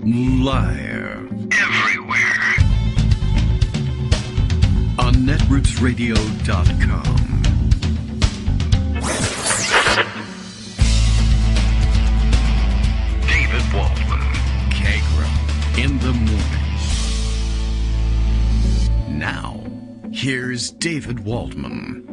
Live. Everywhere. On netrootsradio.com. David Waldman. Kagro. In the morning. Now, here's David Waldman.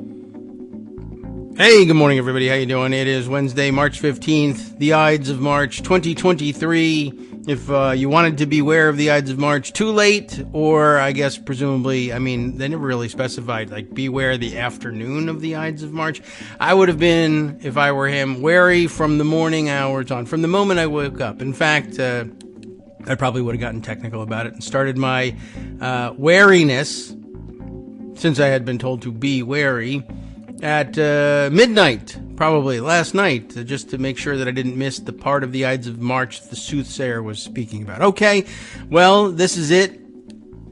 Hey, good morning, everybody. How you doing? It is Wednesday, March 15th, the Ides of March 2023. If you wanted to be aware of the Ides of March, too late, or I guess presumably, I mean, they never really specified, like, beware the afternoon of the Ides of March. I would have been, if I were him, wary from the morning hours on, from the moment I woke up. In fact, I probably would have gotten technical about it and started my wariness, since I had been told to be wary, at midnight, probably last night, just to make sure that I didn't miss the part of the Ides of March the soothsayer was speaking about. Okay, well, this is it.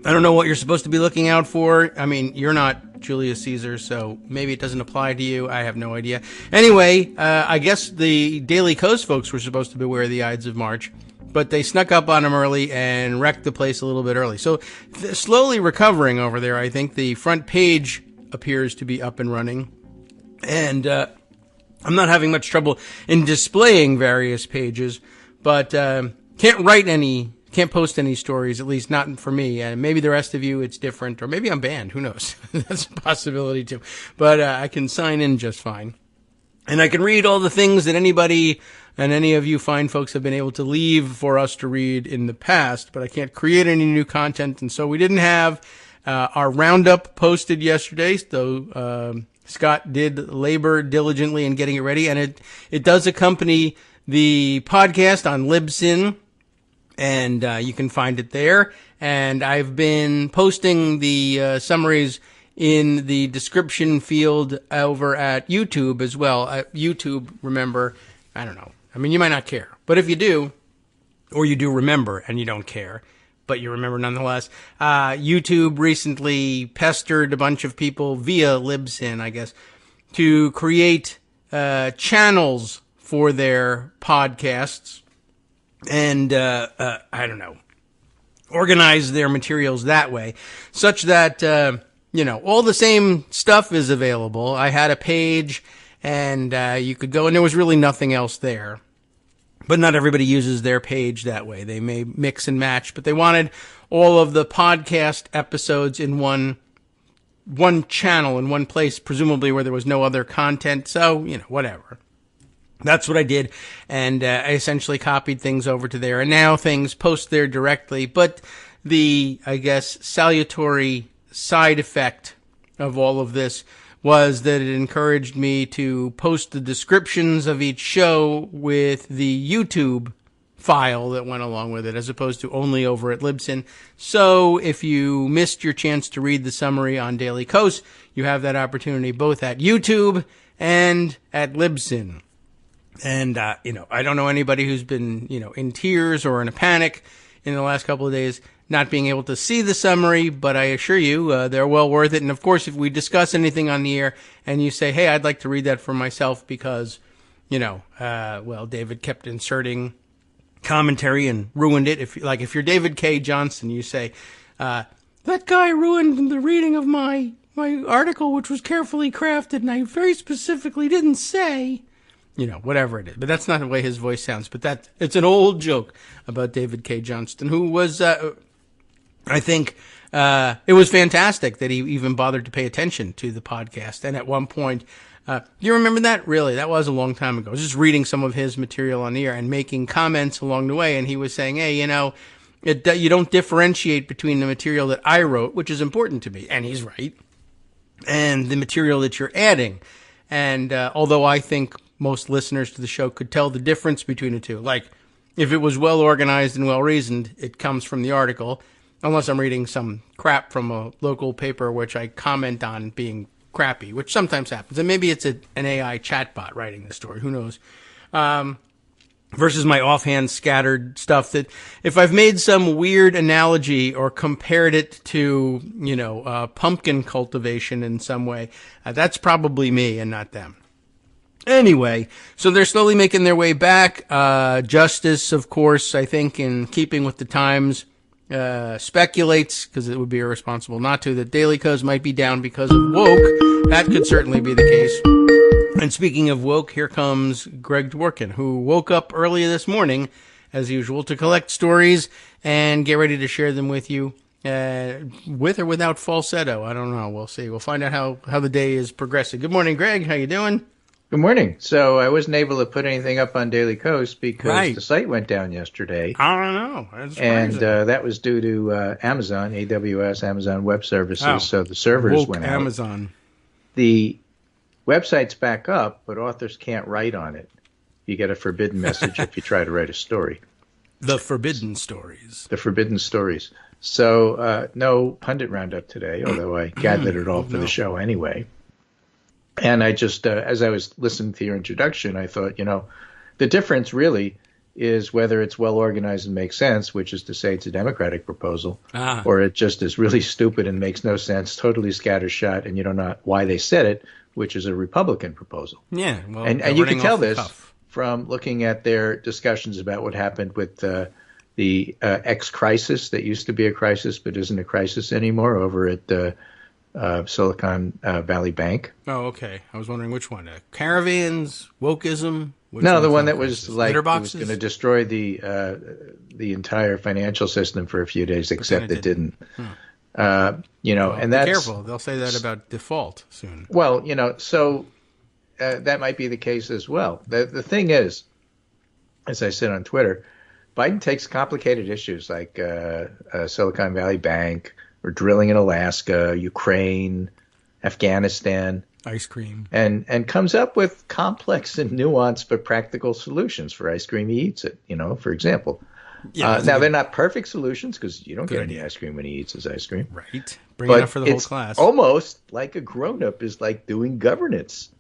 I don't know what you're supposed to be looking out for. I mean, you're not Julius Caesar, so maybe it doesn't apply to you. I have no idea. Anyway, I guess the Daily Kos folks were supposed to be aware of the Ides of March, but they snuck up on them early and wrecked the place a little bit early. So slowly recovering over there, I think. The front page appears to be up and running. And I'm not having much trouble in displaying various pages, but can't post any stories, at least not for me. And maybe the rest of you, it's different, or maybe I'm banned. Who knows? That's a possibility too. But I can sign in just fine. And I can read all the things that anybody and any of you fine folks have been able to leave for us to read in the past, but I can't create any new content. And so we didn't have our roundup posted yesterday, though Scott did labor diligently in getting it ready, and it does accompany the podcast on Libsyn, and you can find it there. And I've been posting the summaries in the description field over at YouTube as well. YouTube, remember, I don't know. I mean, you might not care, but if you do, or you do remember and you don't care, but you remember nonetheless. YouTube recently pestered a bunch of people via Libsyn, I guess, to create channels for their podcasts and, I don't know, organize their materials that way, such that, all the same stuff is available. I had a page, and you could go, and there was really nothing else there. But not everybody uses their page that way. They may mix and match, but they wanted all of the podcast episodes in one channel, in one place, presumably where there was no other content. So, whatever. That's what I did. And I essentially copied things over to there. And now things post there directly. But the, I guess, salutary side effect of all of this was that it encouraged me to post the descriptions of each show with the YouTube file that went along with it, as opposed to only over at Libsyn. So if you missed your chance to read the summary on Daily Kos, you have that opportunity both at YouTube and at Libsyn. And, I don't know anybody who's been, in tears or in a panic in the last couple of days not being able to see the summary, but I assure you, they're well worth it. And of course, if we discuss anything on the air and you say, hey, I'd like to read that for myself because, David kept inserting commentary and ruined it. If you're David K. Johnston, you say, that guy ruined the reading of my article, which was carefully crafted, and I very specifically didn't say, whatever it is. But that's not the way his voice sounds. But it's an old joke about David K. Johnston, who was, I think, it was fantastic that he even bothered to pay attention to the podcast. And at one point, do you remember that? Really? That was a long time ago. I was just reading some of his material on the air and making comments along the way. And he was saying, hey, you don't differentiate between the material that I wrote, which is important to me. And he's right. And the material that you're adding. And although I think most listeners to the show could tell the difference between the two. Like, if it was well organized and well reasoned, it comes from the article. Unless I'm reading some crap from a local paper, which I comment on being crappy, which sometimes happens. And maybe it's an AI chatbot writing the story. Who knows? Versus my offhand scattered stuff that if I've made some weird analogy or compared it to, pumpkin cultivation in some way, that's probably me and not them. Anyway, so they're slowly making their way back. Justice, of course, I think, in keeping with the times, speculates, because it would be irresponsible not to, that Daily Kos might be down because of woke. That could certainly be the case. And speaking of woke, here comes Greg Dworkin, who woke up early this morning, as usual, to collect stories and get ready to share them with you, with or without falsetto. I don't know. We'll see. We'll find out how the day is progressing. Good morning, Greg. How you doing? Good morning. So I wasn't able to put anything up on Daily Kos because the site went down yesterday. I don't know. And that was due to Amazon, AWS, Amazon Web Services. Oh, so the servers went out. Amazon. The website's back up, but authors can't write on it. You get a forbidden message if you try to write a story. The forbidden stories. The forbidden stories. So no pundit roundup today, although I gathered it all for the show anyway. And I just, as I was listening to your introduction, I thought, the difference really is whether it's well organized and makes sense, which is to say it's a Democratic proposal, or it just is really stupid and makes no sense, totally scattershot, and you don't know why they said it, which is a Republican proposal. Yeah, well, and you can tell this from looking at their discussions about what happened with the ex-crisis that used to be a crisis but isn't a crisis anymore over at Silicon Valley Bank. Oh, okay. I was wondering which one. Caravans, wokeism? No, the one that was like it was Litterboxes? going to destroy the entire financial system for a few days, except it didn't. And that's be careful. They'll say that about default soon. Well, so that might be the case as well. The thing is, as I said on Twitter, Biden takes complicated issues like Silicon Valley Bank, or drilling in Alaska, Ukraine, Afghanistan. Ice cream. And comes up with complex and nuanced but practical solutions for ice cream. He eats it, for example. Yeah, now, they're not perfect solutions because you don't get any ice cream when he eats his ice cream. Right. Bring enough for the whole class. Almost like a grown-up is like doing governance.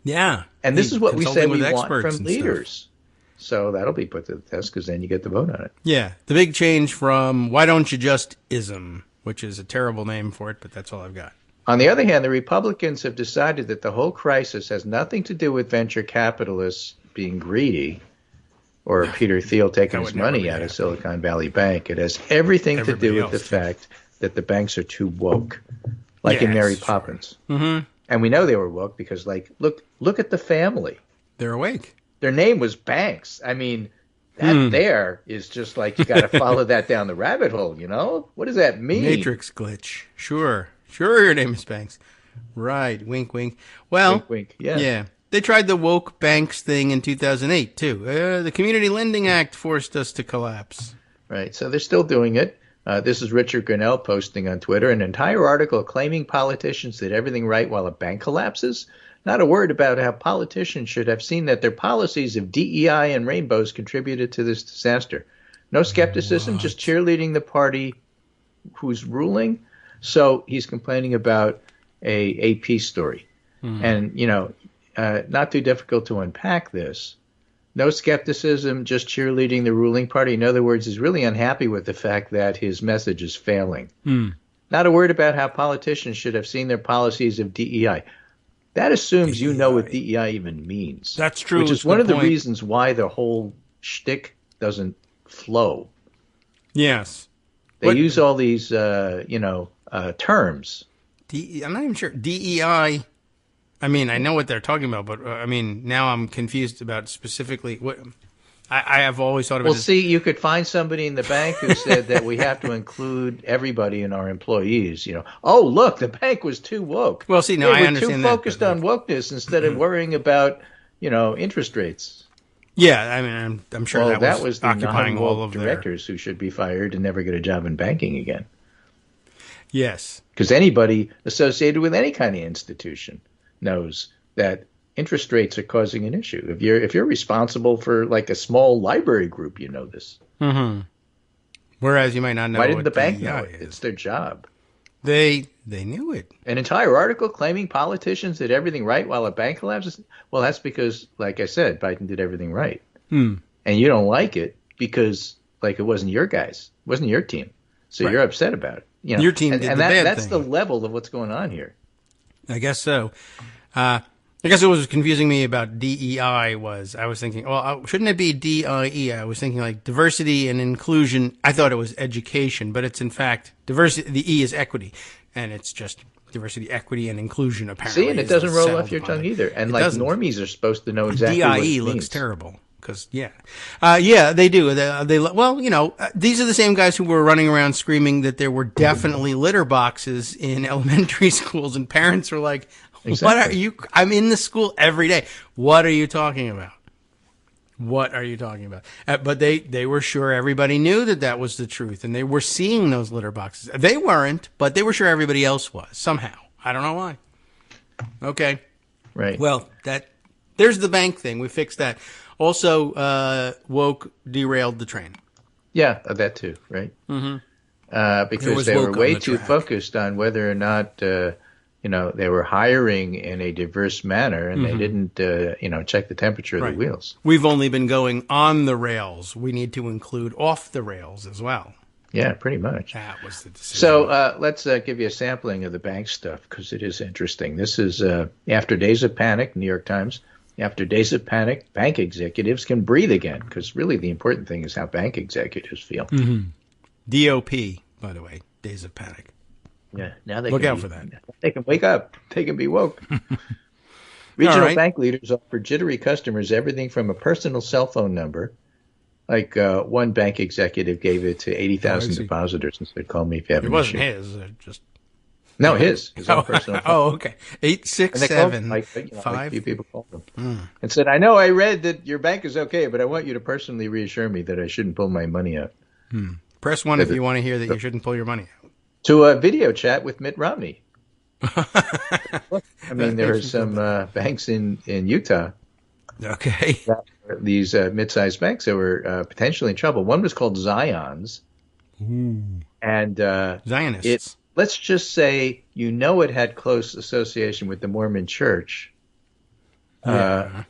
Yeah. And this is what we say we want from leaders. So that'll be put to the test because then you get the vote on it. Yeah. The big change from why don't you just ism, which is a terrible name for it, but that's all I've got. On the other hand, the Republicans have decided that the whole crisis has nothing to do with venture capitalists being greedy or Peter Thiel taking his money out of Silicon Valley Bank. It has everything to do with the fact that the banks are too woke, like in Mary Poppins. Mm-hmm. And we know they were woke because, look at the family. They're awake. Their name was Banks. I mean, that there is just like you got to follow that down the rabbit hole, What does that mean? Matrix glitch. Sure, your name is Banks. Right, wink, wink. Well, wink, wink. Yeah. They tried the woke banks thing in 2008, too. The Community Lending Act forced us to collapse. Right, so they're still doing it. This is Richard Grinnell posting on Twitter an entire article claiming politicians did everything right while a bank collapses. Not a word about how politicians should have seen that their policies of DEI and rainbows contributed to this disaster. No skepticism, just cheerleading the party who's ruling. So he's complaining about a AP story. And, not too difficult to unpack this. No skepticism, just cheerleading the ruling party. In other words, he's really unhappy with the fact that his message is failing. Not a word about how politicians should have seen their policies of DEI. That assumes you know what DEI even means. That's true. Which is one of the reasons why the whole shtick doesn't flow. Yes. They use all these, terms. I'm not even sure. DEI, I mean, I know what they're talking about, but, now I'm confused about specifically what... I have always thought of it as... Well, see, you could find somebody in the bank who said that we have to include everybody in our employees. Oh, look, the bank was too woke. Well, see, no, I understand that. Too focused on wokeness instead of worrying about, interest rates. Yeah, I'm sure that was the occupying all of directors who should be fired and never get a job in banking again. Yes. Because anybody associated with any kind of institution knows that interest rates are causing an issue. If you're responsible for like a small library group, you know this. Mm-hmm. Whereas you might not know. Why didn't the bank know it? It's their job. They knew it. An entire article claiming politicians did everything right while a bank collapses. Well, that's because, like I said, Biden did everything right. And you don't like it because, it wasn't your guys, it wasn't your team. So you're upset about it. Your team did the bad that's thing. the level of what's going on here. I guess so. I guess what was confusing me about DEI was I was thinking, well, shouldn't it be DIE? I was thinking like diversity and inclusion. I thought it was education, but it's in fact diversity. The E is equity, and it's just diversity, equity, and inclusion. Apparently, see, and it doesn't roll off your tongue either. And like normies are supposed to know exactly what it means. DIE looks terrible. Because, yeah, they do. Well, you know, these are the same guys who were running around screaming that there were definitely litter boxes in elementary schools, and parents were like, exactly. What are you? I'm in the school every day. What are you talking about? What are you talking about? But they were sure everybody knew that was the truth, and they were seeing those litter boxes. They weren't, but they were sure everybody else was, somehow. I don't know why. Okay. Right. Well, there's the bank thing. We fixed that. Also, woke derailed the train. Yeah, that too, right? Mm-hmm. Because they were way too focused on whether or not, they were hiring in a diverse manner, and they didn't, check the temperature of the wheels. We've only been going on the rails. We need to include off the rails as well. Yeah, pretty much. That was the decision. So let's give you a sampling of the bank stuff, because it is interesting. This is after days of panic, New York Times. After days of panic, bank executives can breathe again, because really the important thing is how bank executives feel. Mm-hmm. DOP, by the way, days of panic. Yeah, now they look out for that. They can wake up. They can be woke. Regional bank leaders offer jittery customers everything from a personal cell phone number. Like one bank executive gave it to 80,000 depositors and said, "Call me if you have an issue." It wasn't his. Just no, his own personal phone. Oh, okay. 867 like 5. a few people called them and said, "I know I read that your bank is okay, but I want you to personally reassure me that I shouldn't pull my money out." Press 1 if you want to hear that you shouldn't pull your money out. To a video chat with Mitt Romney. I mean, there are some banks in Utah. Okay. These mid-sized banks that were potentially in trouble. One was called Zions. Ooh. And Zionists. Let's just say it had close association with the Mormon Church. Because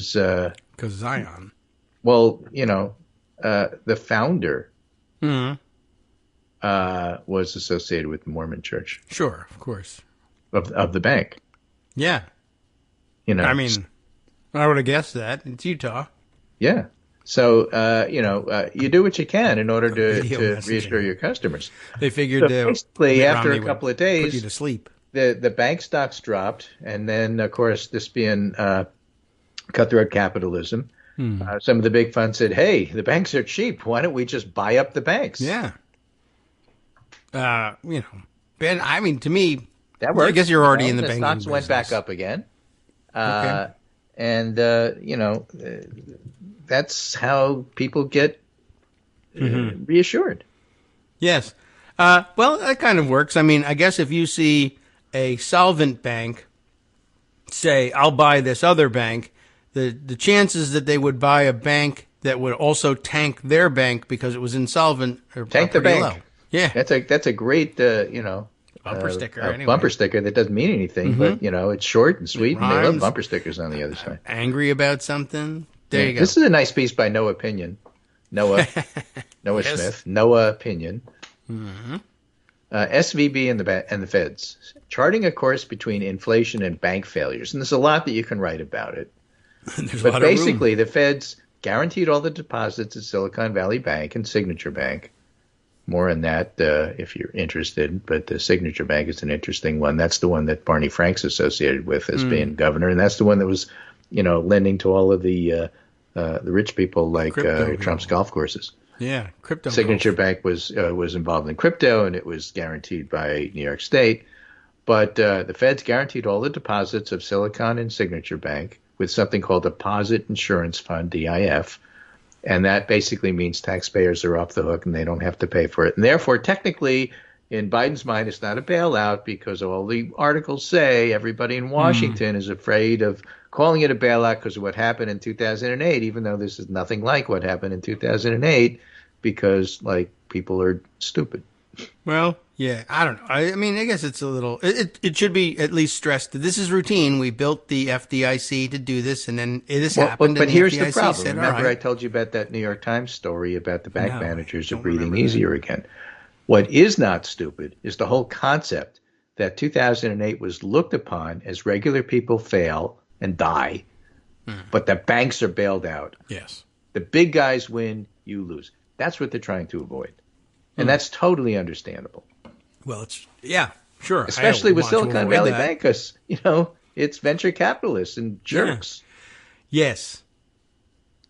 Zion. Well, the founder was associated with the Mormon Church. Sure, of course. Of the bank. Yeah. I mean, I would have guessed that. It's Utah. Yeah. So, you do what you can in order to reassure your customers. They figured basically after a couple of days, put you to sleep. The bank stocks dropped. And then, of course, this being cutthroat capitalism, some of the big funds said, "Hey, the banks are cheap. Why don't we just buy up the banks?" Yeah. Ben, I mean, to me, that works. I guess you're already in the banking stocks business. Went back up again. Okay. And, that's how people get reassured. Yes. Well, that kind of works. I mean, I guess if you see a solvent bank say, "I'll buy this other bank," the chances that they would buy a bank that would also tank their bank because it was insolvent are tank the pretty bank. Low. Yeah. That's a great, bumper sticker. Anyway. Bumper sticker that doesn't mean anything, but, it's short and sweet, and they love bumper stickers on the other side. Angry about something? There you go. This is a nice piece by Noah Opinion. Noah yes. Smith. Noah Opinion. Mm-hmm. SVB and the Feds. Charting a course between inflation and bank failures. And there's a lot that you can write about it. But basically, the Feds guaranteed all the deposits at Silicon Valley Bank and Signature Bank. More on that if you're interested. But the Signature Bank is an interesting one. That's the one that Barney Frank's associated with as being governor. And that's the one that was, lending to all of the rich people like Trump's golf courses. Yeah, crypto. Signature Bank was involved in crypto, and it was guaranteed by New York State. But the Feds guaranteed all the deposits of Silicon and Signature Bank with something called a Deposit Insurance Fund, DIF. And that basically means taxpayers are off the hook and they don't have to pay for it. And therefore, technically, in Biden's mind, it's not a bailout because all the articles say everybody in Washington is afraid of calling it a bailout because of what happened in 2008, even though this is nothing like what happened in 2008 because, people are stupid. Well, yeah, I don't know. I mean, I guess it's a little – it should be at least stressed that this is routine. We built the FDIC to do this, and then this happened. But here's the FDIC problem. said, Remember I told you about that New York Times story about the bank managers are breathing easier again. What is not stupid is the whole concept that 2008 was looked upon as regular people fail and die, but the banks are bailed out. Yes. The big guys win, you lose. That's what they're trying to avoid. And that's totally understandable. Well, yeah, sure. Especially with Silicon Valley Bank, because, it's venture capitalists and jerks. Yeah.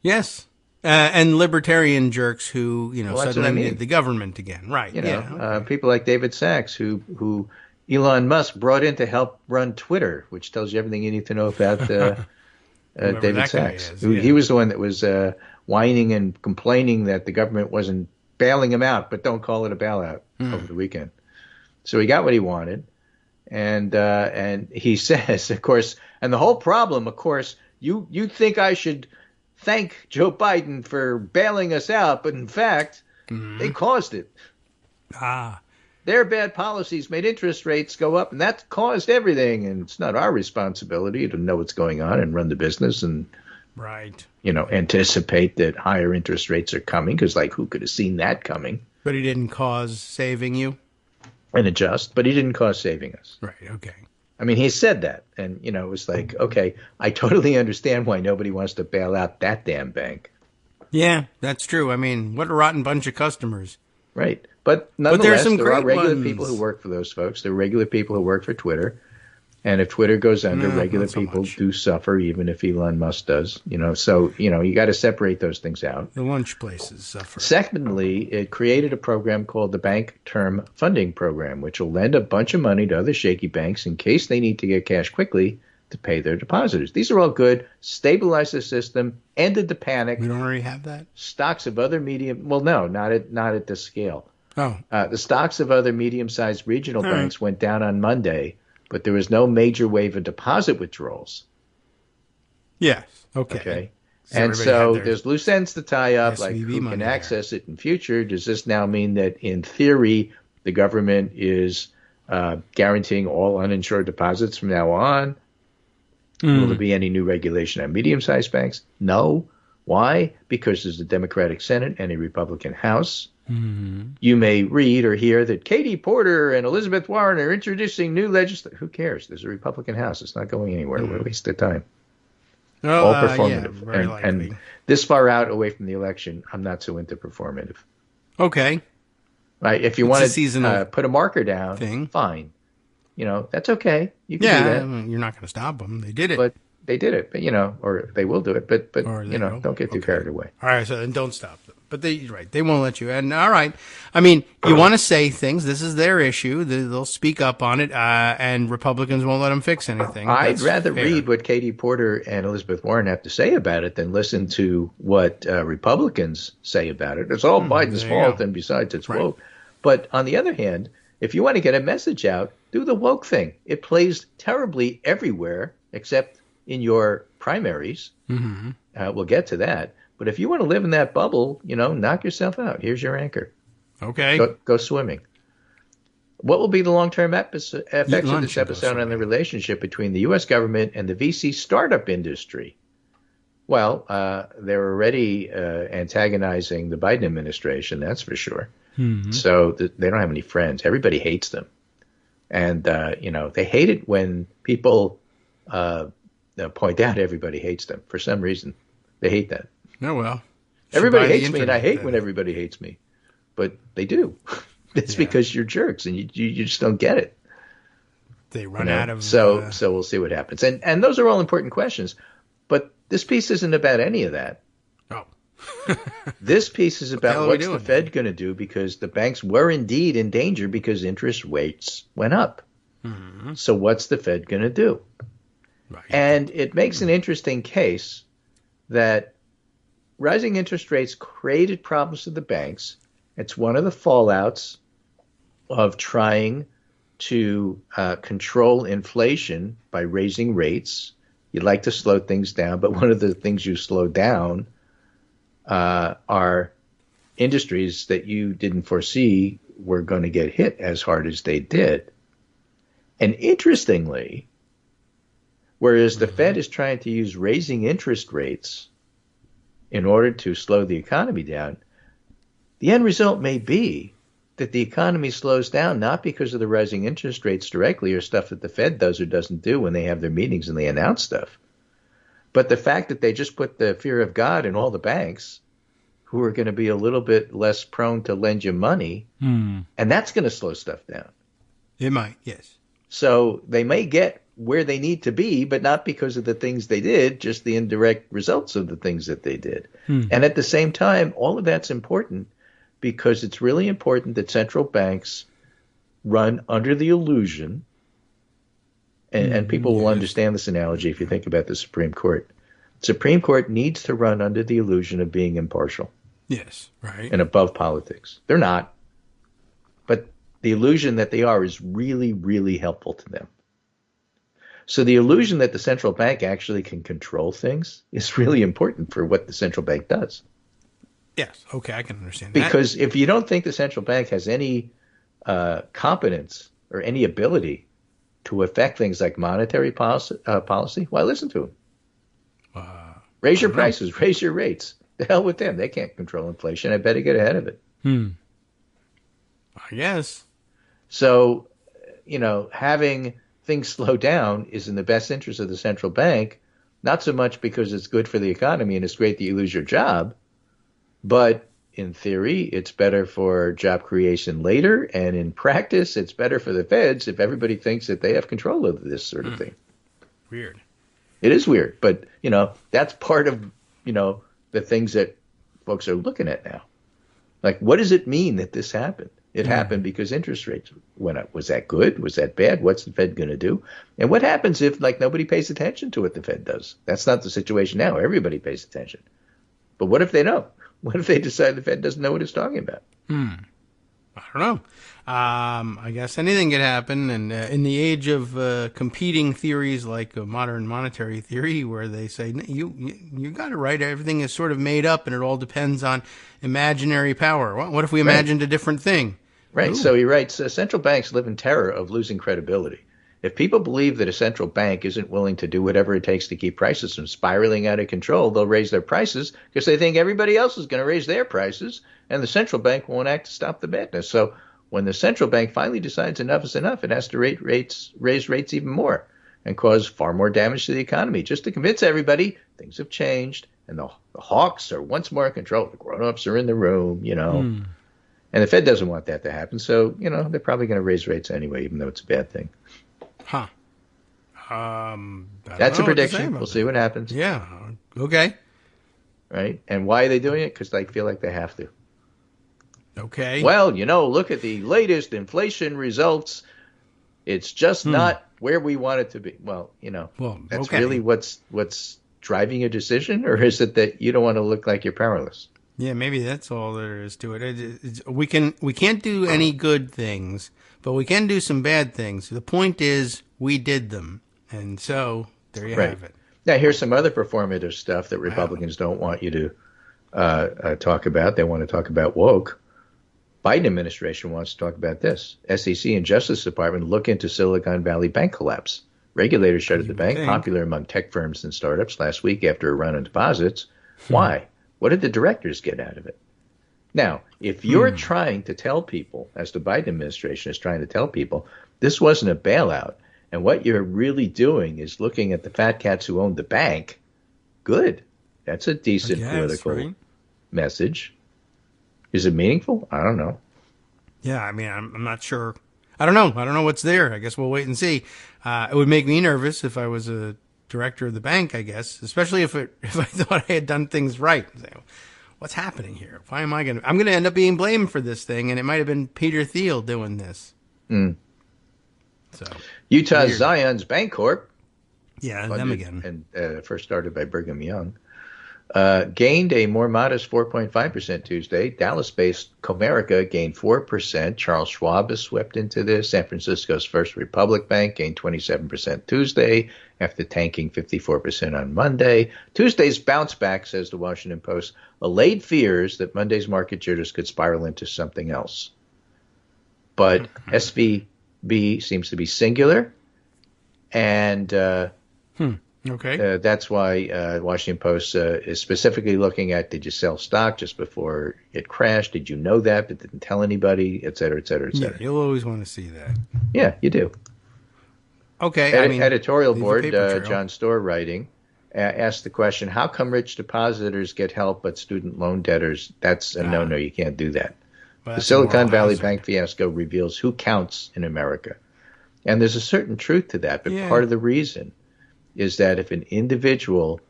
Yes. And libertarian jerks who, suddenly need the government again. Right. People like David Sachs, who Elon Musk brought in to help run Twitter, which tells you everything you need to know about David Sachs. He was the one that was whining and complaining that the government wasn't bailing him out, but don't call it a bailout over the weekend. So he got what he wanted. And he says, of course, and the whole problem, of course, you think I should thank Joe Biden for bailing us out, but in fact, they caused it. Their bad policies made interest rates go up, and that caused everything. And it's not our responsibility to know what's going on and run the business and, anticipate that higher interest rates are coming, because, who could have seen that coming? But he didn't cause saving you? And adjust, but he didn't cause saving us. Right, okay. I mean, he said that, and, it was like, okay, I totally understand why nobody wants to bail out that damn bank. Yeah, that's true. I mean, what a rotten bunch of customers. Right. But nonetheless, there are regular people who work for those folks. There are regular people who work for Twitter. And if Twitter goes under, regular people do suffer, even if Elon Musk does. So, you got to separate those things out. The lunch places suffer. Secondly, it created a program called the Bank Term Funding Program, which will lend a bunch of money to other shaky banks in case they need to get cash quickly to pay their depositors. These are all good. Stabilized the system, ended the panic. We don't already have that? Stocks of other medium – well, no, not at this scale. Oh. The stocks of other medium-sized regional banks went down on Monday, but there was no major wave of deposit withdrawals. Yes. Okay. And so there's loose ends to tie up, like who can access it in future. Does this now mean that, in theory, the government is guaranteeing all uninsured deposits from now on? Will there be any new regulation on medium-sized banks? No. Why? Because there's a Democratic Senate and a Republican House. You may read or hear that Katie Porter and Elizabeth Warren are introducing new legislation. Who cares? There's a Republican House. It's not going anywhere. We're wasting time. All performative. And this far out away from the election, I'm not so into performative. Okay. Right? If you want to put a marker down, fine. That's okay. You can do that. I mean, you're not going to stop them. They did it. But they did it. But, or they will do it. But don't get too carried away. All right. So then don't stop them. But they won't let you. And all right. I mean, you want to say things. This is their issue. They'll speak up on it. And Republicans won't let them fix anything. I'd rather read what Katie Porter and Elizabeth Warren have to say about it than listen to what Republicans say about it. It's all Biden's fault. And besides, it's woke. But on the other hand, if you want to get a message out, do the woke thing. It plays terribly everywhere except in your primaries. We'll get to that. But if you want to live in that bubble, knock yourself out. Here's your anchor. Okay. Go swimming. What will be the long-term effects of this episode on the relationship between the U.S. government and the VC startup industry? Well, they're already antagonizing the Biden administration, that's for sure. So they don't have any friends. Everybody hates them. And, they hate it when people point out everybody hates them. For some reason, they hate that. Oh, well. Everybody hates me, and I hate when everybody hates me. But they do. It's because you're jerks, and you just don't get it. They run out of... So we'll see what happens. And those are all important questions. But this piece isn't about any of that. Oh. This piece is about what's the Fed going to do, because the banks were indeed in danger because interest rates went up. So what's the Fed going to do? Right. And it makes an interesting case that rising interest rates created problems to the banks. It's one of the fallouts of trying to control inflation by raising rates. You'd like to slow things down, but one of the things you slow down are industries that you didn't foresee were going to get hit as hard as they did. And interestingly, whereas the Fed is trying to use raising interest rates in order to slow the economy down, the end result may be that the economy slows down, not because of the rising interest rates directly or stuff that the Fed does or doesn't do when they have their meetings and they announce stuff, but the fact that they just put the fear of God in all the banks who are going to be a little bit less prone to lend you money, and that's going to slow stuff down. It might, yes. So they may get where they need to be, but not because of the things they did, just the indirect results of the things that they did. And at the same time, all of that's important because it's really important that central banks run under the illusion, and people will understand this analogy if you think about the Supreme Court. The Supreme Court needs to run under the illusion of being impartial. Yes, right. And above politics. They're not. But the illusion that they are is really, really helpful to them. So the illusion that the central bank actually can control things is really important for what the central bank does. Yes, okay, I can understand that. Because if you don't think the central bank has any competence or any ability to affect things like monetary policy, why listen to them? Raise your prices, raise your rates. The hell with them. They can't control inflation. I better get ahead of it. I guess. So, having things slow down is in the best interest of the central bank, not so much because it's good for the economy and it's great that you lose your job, but in theory, it's better for job creation later, and in practice, it's better for the feds if everybody thinks that they have control of this sort of thing. Weird. It is weird, but, that's part of, the things that folks are looking at now. Like, what does it mean that this happened? It happened because interest rates went up. Was that good? Was that bad? What's the Fed going to do? And what happens if, nobody pays attention to what the Fed does? That's not the situation now. Everybody pays attention. But what if they don't? What if they decide the Fed doesn't know what it's talking about? I don't know. I guess anything could happen. And in the age of competing theories like modern monetary theory, where they say, you got it right, everything is sort of made up and it all depends on imaginary power. What if we imagined a different thing? Right. Ooh. So he writes, central banks live in terror of losing credibility. If people believe that a central bank isn't willing to do whatever it takes to keep prices from spiraling out of control, they'll raise their prices because they think everybody else is going to raise their prices, and the central bank won't act to stop the madness. So when the central bank finally decides enough is enough, it has to raise rates even more and cause far more damage to the economy just to convince everybody things have changed and the hawks are once more in control. The grown-ups are in the room, And the Fed doesn't want that to happen, so, they're probably going to raise rates anyway, even though it's a bad thing. Huh. That's a prediction. We'll see what happens. Yeah. Okay. Right? And why are they doing it? Because they feel like they have to. Okay. Well, look at the latest inflation results. It's just not where we want it to be. Well, that's really what's driving your decision, or is it that you don't want to look like you're powerless? Yeah, maybe that's all there is to it. We can't do any good things, but we can do some bad things. The point is, we did them, and so there you have it. Now, here's some other performative stuff that Republicans don't want you to talk about. They want to talk about woke. Biden administration wants to talk about this. SEC and Justice Department look into Silicon Valley bank collapse. Regulators shuttered the bank, popular among tech firms and startups, last week after a run on deposits. Why? What did the directors get out of it? Now, if you're trying to tell people, as the Biden administration is trying to tell people, this wasn't a bailout, and what you're really doing is looking at the fat cats who owned the bank, good. That's a decent political message. Is it meaningful? I don't know. Yeah, I mean, I'm not sure. I don't know what's there. I guess we'll wait and see. It would make me nervous if I was a director of the bank, I guess, especially if I thought I had done things right. What's happening here? Why am I'm going to end up being blamed for this thing, and it might have been Peter Thiel doing this. So Utah Zion's Bancorp. Yeah, them again. And first started by Brigham Young. Gained a more modest 4.5% Tuesday. Dallas-based Comerica gained 4%. Charles Schwab is swept into this. San Francisco's First Republic Bank gained 27% Tuesday after tanking 54% on Monday. Tuesday's bounce back, says the Washington Post, allayed fears that Monday's market jitters could spiral into something else. But SVB seems to be singular, and Okay. That's why Washington Post is specifically looking at, did you sell stock just before it crashed? Did you know that but didn't tell anybody, et cetera, et cetera, et cetera? Yeah, you'll always want to see that. Yeah, you do. Okay. Editorial board, John Storr writing, asked the question, how come rich depositors get help but student loan debtors? That's a no, you can't do that. Well, the Silicon Valley Bank fiasco reveals who counts in America. And there's a certain truth to that, but part of the reason is that if an individual,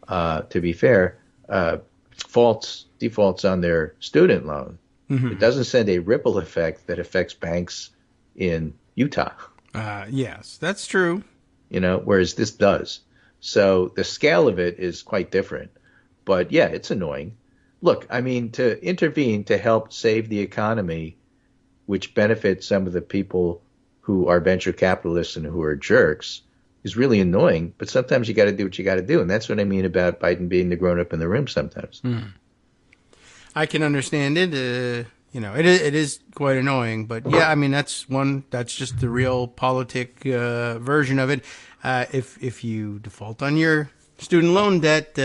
to be fair, defaults on their student loan, it doesn't send a ripple effect that affects banks in Utah. Yes, that's true. Whereas this does. So the scale of it is quite different. But yeah, it's annoying. Look, I mean, to intervene to help save the economy, which benefits some of the people who are venture capitalists and who are jerks, is really annoying. But sometimes you got to do what you got to do. And that's what I mean about Biden being the grown-up in the room sometimes. I can understand it. It is quite annoying. But yeah, I mean, that's just the real politic version of it. If you default on your student loan debt,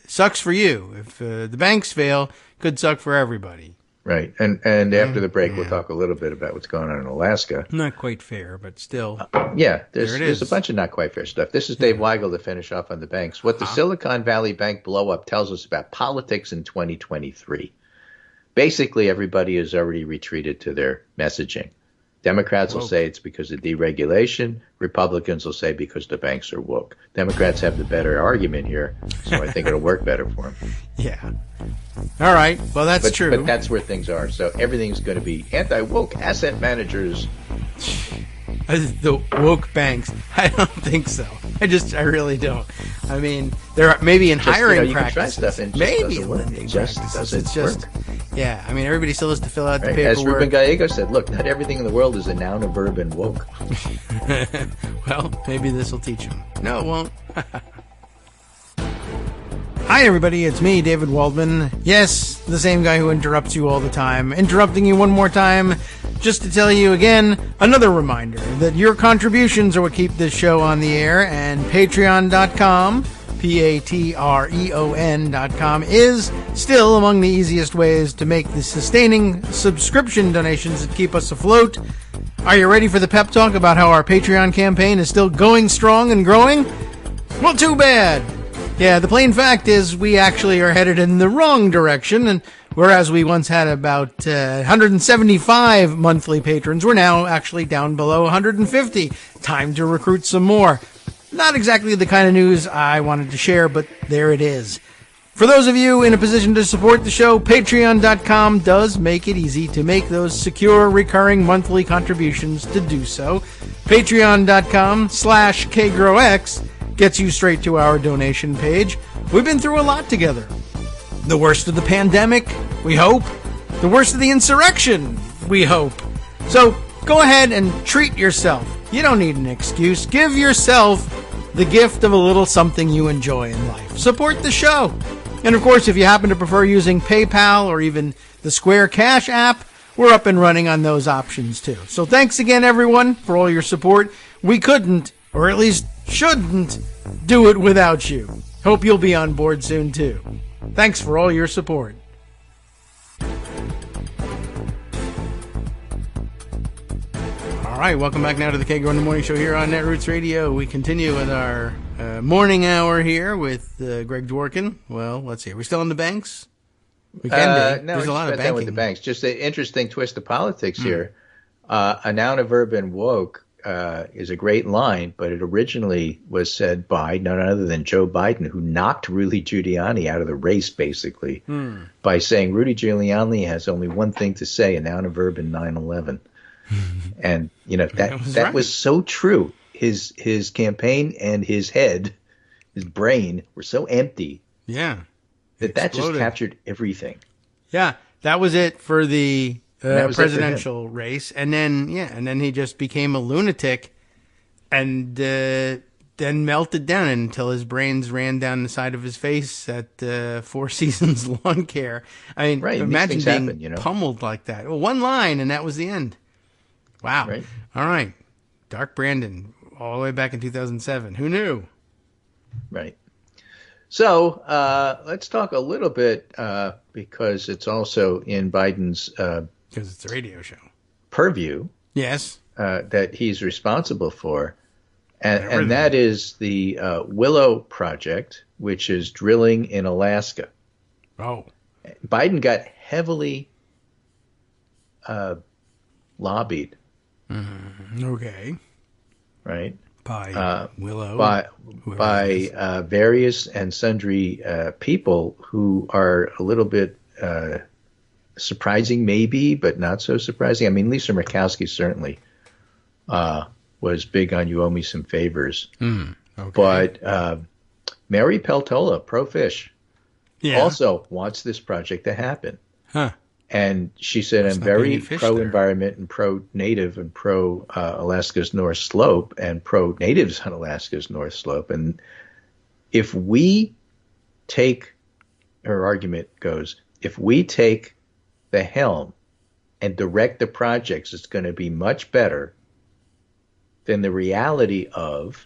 sucks for you. If the banks fail, could suck for everybody. Right. And after the break, we'll talk a little bit about what's going on in Alaska. Not quite fair, but still. There's a bunch of not quite fair stuff. This is Dave Weigel to finish off on the banks. What the Silicon Valley Bank blow-up tells us about politics in 2023. Basically, everybody has already retreated to their messaging. Democrats will say it's because of deregulation. Republicans will say because the banks are woke. Democrats have the better argument here, so I think it'll work better for them. Yeah. All right. Well, that's true. But that's where things are. So everything's going to be anti-woke asset managers. The woke banks. I don't think so. I really don't. I mean, there are maybe in hiring practices. Can try stuff and maybe in lending practices. It's just work. Yeah, I mean, everybody still has to fill out the paperwork. As Ruben Gallego said, look, not everything in the world is a noun, a verb, and woke. Well, maybe this will teach them. No, it won't. Hi, everybody. It's me, David Waldman. Yes, the same guy who interrupts you all the time. Interrupting you one more time just to tell you again, another reminder that your contributions are what keep this show on the air, and Patreon.com, Patreon.com, is still among the easiest ways to make the sustaining subscription donations that keep us afloat. Are you ready for the pep talk about how our Patreon campaign is still going strong and growing? Well, too bad. Yeah, the plain fact is we actually are headed in the wrong direction, and whereas we once had about 175 monthly patrons, we're now actually down below 150. Time to recruit some more. Not exactly the kind of news I wanted to share, but there it is. For those of you in a position to support the show, Patreon.com does make it easy to make those secure, recurring monthly contributions to do so. Patreon.com/KagroX gets you straight to our donation page. We've been through a lot together. The worst of the pandemic, we hope. The worst of the insurrection, we hope. So go ahead and treat yourself. You don't need an excuse. Give yourself the gift of a little something you enjoy in life. Support the show. And of course, if you happen to prefer using PayPal or even the Square Cash app, we're up and running on those options too. So thanks again, everyone, for all your support. We couldn't, or at least shouldn't, do it without you. Hope you'll be on board soon too. Thanks for all your support. All right, welcome back now to the Kagro in the Morning Show here on Netroots Radio. We continue with our morning hour here with Greg Dworkin. Well, let's see. Are we still on the banks? We can be. No, there's a lot of banking. With the banks. Just an interesting twist of politics here. A noun, a verb, and woke is a great line, but it originally was said by none other than Joe Biden, who knocked Rudy Giuliani out of the race, basically, by saying Rudy Giuliani has only one thing to say, a noun, a verb, and 9/11. And, that was so true. His campaign and his head, his brain, were so empty. Yeah. That just captured everything. Yeah, that was it for the presidential race, and then he just became a lunatic, and then melted down until his brains ran down the side of his face at Four Seasons Lawn Care. I mean, imagine being pummeled like that. Well, one line, and that was the end. Wow. Right. All right, Dark Brandon, all the way back in 2007. Who knew? Right. So let's talk a little bit, because it's also in Biden's because it's a radio show purview. Yes. That he's responsible for. And that is the Willow Project, which is drilling in Alaska. Oh. Biden got heavily lobbied. Okay. Right? By Willow. By various and sundry people who are a little bit surprising, maybe, but not so surprising. I mean, Lisa Murkowski certainly was big on you owe me some favors. Okay. But Mary Peltola, pro-fish, also wants this project to happen. Huh. And she said, I'm very pro-environment and pro-native and pro-Alaska's North Slope and pro-natives on Alaska's North Slope. And if we take, her argument goes, if we take the helm and direct the projects, it's going to be much better than the reality of,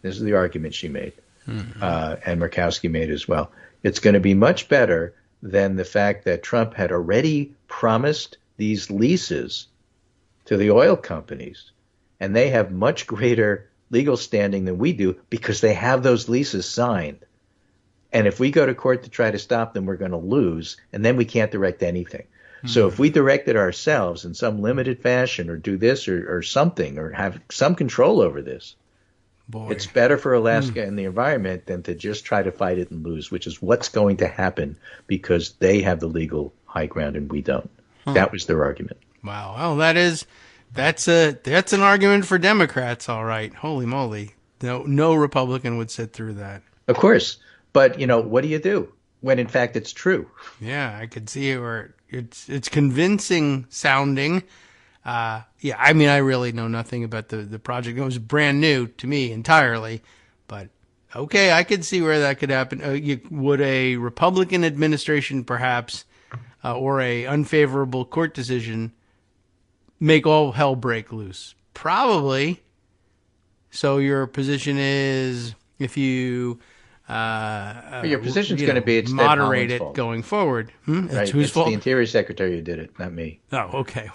this is the argument she made, and Murkowski made as well, it's going to be much better than the fact that Trump had already promised these leases to the oil companies, and they have much greater legal standing than we do because they have those leases signed. And if we go to court to try to stop them, we're going to lose, and then we can't direct anything. So if we direct it ourselves in some limited fashion or do this or something or have some control over this, it's better for Alaska and the environment than to just try to fight it and lose, which is what's going to happen because they have the legal high ground and we don't. That was their argument. Wow. Well, that's an argument for Democrats, all right. Holy moly. No Republican would sit through that. Of course. But, what do you do when, in fact, it's true? Yeah, I could see it where it's convincing sounding. I mean, I really know nothing about the project. It was brand new to me entirely. But, okay, I could see where that could happen. Would a Republican administration perhaps or a unfavorable court decision make all hell break loose? Probably. So your position is if you... your position's going to be it's moderate Ted it fault. Going forward. Right? It's whose fault? The Interior Secretary who did it, not me. Oh, okay.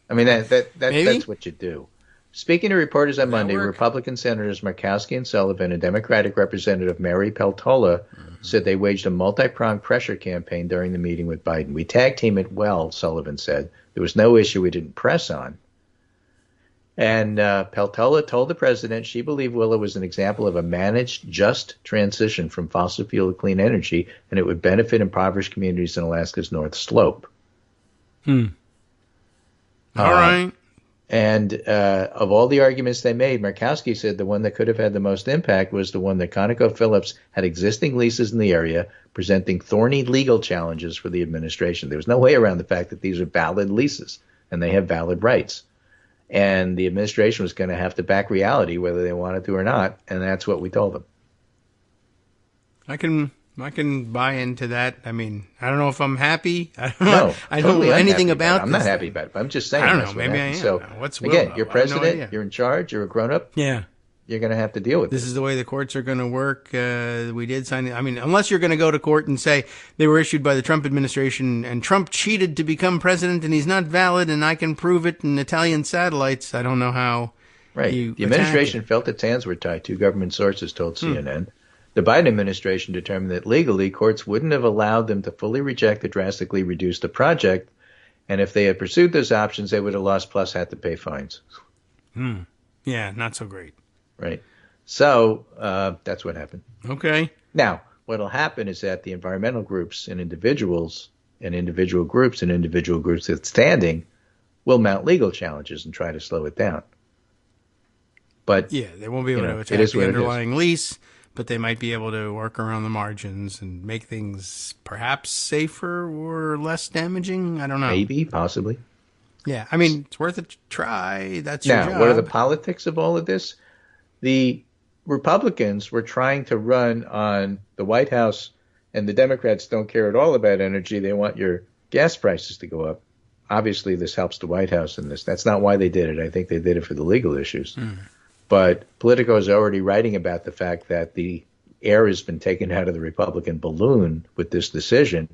I mean, that's what you do. Speaking to reporters on Monday, Republican Senators Murkowski and Sullivan and Democratic Representative Mary Peltola said they waged a multi-pronged pressure campaign during the meeting with Biden. We tag-team it well, Sullivan said. There was no issue we didn't press on. And Peltola told the president she believed Willow was an example of a managed, just transition from fossil fuel to clean energy, and it would benefit impoverished communities in Alaska's North Slope. All right. And of all the arguments they made, Murkowski said the one that could have had the most impact was the one that ConocoPhillips had existing leases in the area, presenting thorny legal challenges for the administration. There was no way around the fact that these are valid leases, and they have valid rights. And the administration was going to have to back reality whether they wanted to or not, and that's what we told them. I can buy into that. I mean, I don't know if I'm happy. I don't know. No, I don't know anything about it. I'm not happy about it, but I'm just saying. I don't know. Maybe I am. So, what's again, Willow? you're president, you're in charge, you're a grown-up. Yeah. You're going to have to deal with this. This is the way the courts are going to work. We did sign it. I mean, unless you're going to go to court and say they were issued by the Trump administration and Trump cheated to become president and he's not valid and I can prove it in Italian satellites, I don't know how. Right. The administration felt its hands were tied. Two government sources told CNN. The Biden administration determined that legally courts wouldn't have allowed them to fully reject or drastically reduce the project. And if they had pursued those options, they would have lost plus had to pay fines. Yeah, not so great. Right. So that's what happened. Okay. Now, what will happen is that the environmental groups and individuals and individual groups that's standing will mount legal challenges and try to slow it down. But yeah, they won't be able to attack the underlying lease, but they might be able to work around the margins and make things perhaps safer or less damaging. I don't know. Maybe, possibly. Yeah, I mean, it's worth a try. That's your job. Now, what are the politics of all of this? The Republicans were trying to run on the White House, and the Democrats don't care at all about energy. They want your gas prices to go up. Obviously, this helps the White House in this. That's not why they did it. I think they did it for the legal issues. But Politico is already writing about the fact that the air has been taken out of the Republican balloon with this decision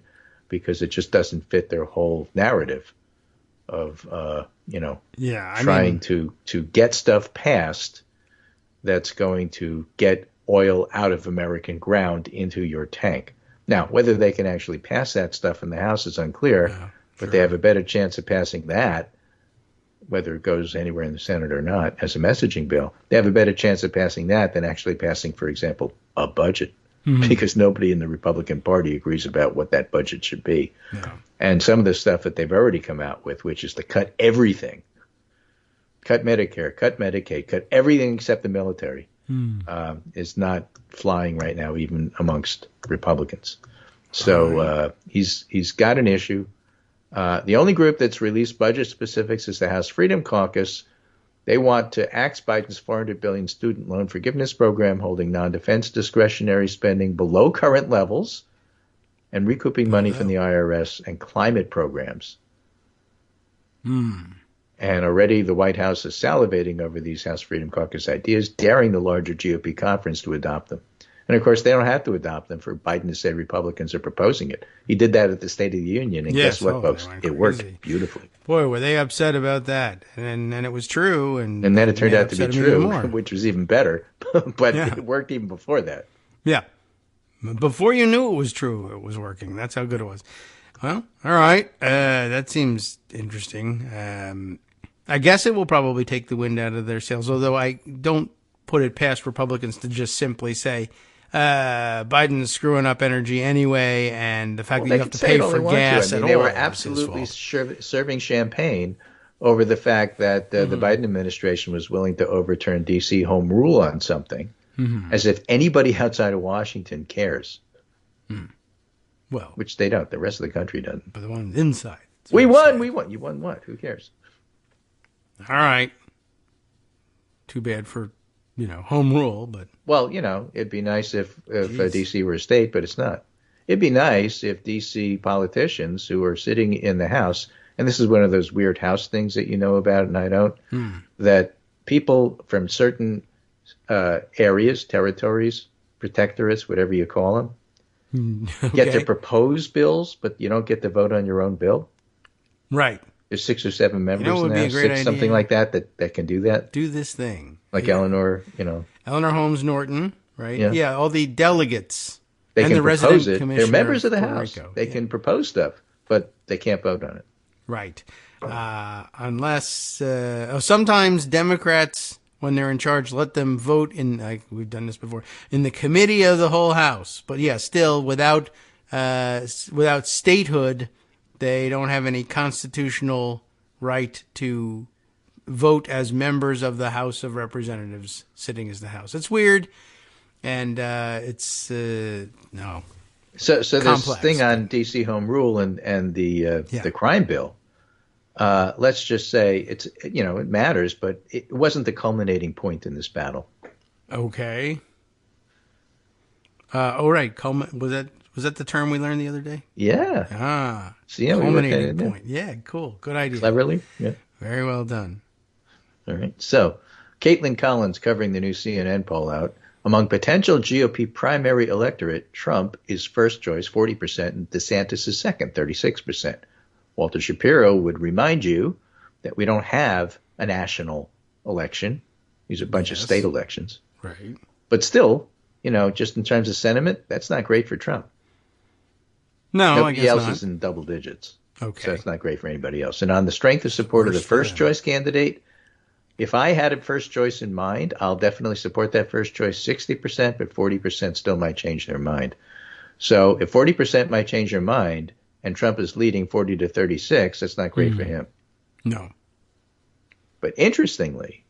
because it just doesn't fit their whole narrative of, trying to get stuff passed that's going to get oil out of American ground into your tank. Now, whether they can actually pass that stuff in the House is unclear, but they have a better chance of passing that, whether it goes anywhere in the Senate or not, as a messaging bill. They have a better chance of passing that than actually passing, for example, a budget, because nobody in the Republican Party agrees about what that budget should be. No. And some of the stuff that they've already come out with, which is to cut everything, cut Medicare, cut Medicaid, cut everything except the military, is not flying right now, even amongst Republicans. So he's got an issue. The only group that's released budget specifics is the House Freedom Caucus. They want to axe Biden's $400 billion student loan forgiveness program, holding non-defense discretionary spending below current levels, and recouping money from the IRS and climate programs. And already the White House is salivating over these House Freedom Caucus ideas, daring the larger GOP conference to adopt them. And, of course, they don't have to adopt them for Biden to say Republicans are proposing it. He did that at the State of the Union, and guess what, folks? It worked beautifully. Boy, were they upset about that. And it was true. And then it turned out to be true, which was even better. But it worked even before that. Yeah. Before you knew it was true, it was working. That's how good it was. Well, all right. That seems interesting. I guess it will probably take the wind out of their sails, although I don't put it past Republicans to just simply say, Biden's screwing up energy anyway, and the fact that you have to pay for gas at all. They were absolutely serving champagne over the fact that the Biden administration was willing to overturn D.C. home rule on something, as if anybody outside of Washington cares. Well, which they don't. The rest of the country doesn't. But the one inside. We won. You won what? Who cares? All right. Too bad for, home rule, but. Well, it'd be nice if D.C. were a state, but it's not. It'd be nice if D.C. politicians who are sitting in the House, and this is one of those weird House things that you know about and I don't, that people from certain areas, territories, protectorates, whatever you call them, get to propose bills, but you don't get to vote on your own bill. Right. There's 6 or 7 members in the House, something like that can do that. Do this thing. Like Eleanor, Eleanor Holmes Norton, right? Yeah, all the delegates. They and can the propose it. Commissioner They're members of the House. Rico. They can propose stuff, but they can't vote on it. Right. Unless sometimes Democrats, when they're in charge, let them vote in, we've done this before, in the committee of the whole House. But yeah, still without statehood, they don't have any constitutional right to vote as members of the House of Representatives sitting as the House. It's weird, and it's no. So this thing on D.C. home rule and the crime bill. Let's just say it matters, but it wasn't the culminating point in this battle. Okay. Right. Was that the term we learned the other day? Yeah. Culminating point. Yeah, cool. Good idea. Cleverly. Yeah. Very well done. All right. So, Caitlin Collins covering the new CNN poll out. Among potential GOP primary electorate, Trump is first choice, 40%, and DeSantis is second, 36%. Walter Shapiro would remind you that we don't have a national election. These are a bunch of state elections. Right. But still, just in terms of sentiment, that's not great for Trump. No, nobody I guess else not. is in double digits. Okay. So it's not great for anybody else. And on the strength of support of the first choice candidate, if I had a first choice in mind, I'll definitely support that first choice 60%, but 40% still might change their mind. So if 40% might change their mind and Trump is leading 40 to 36, that's not great for him. No. But interestingly,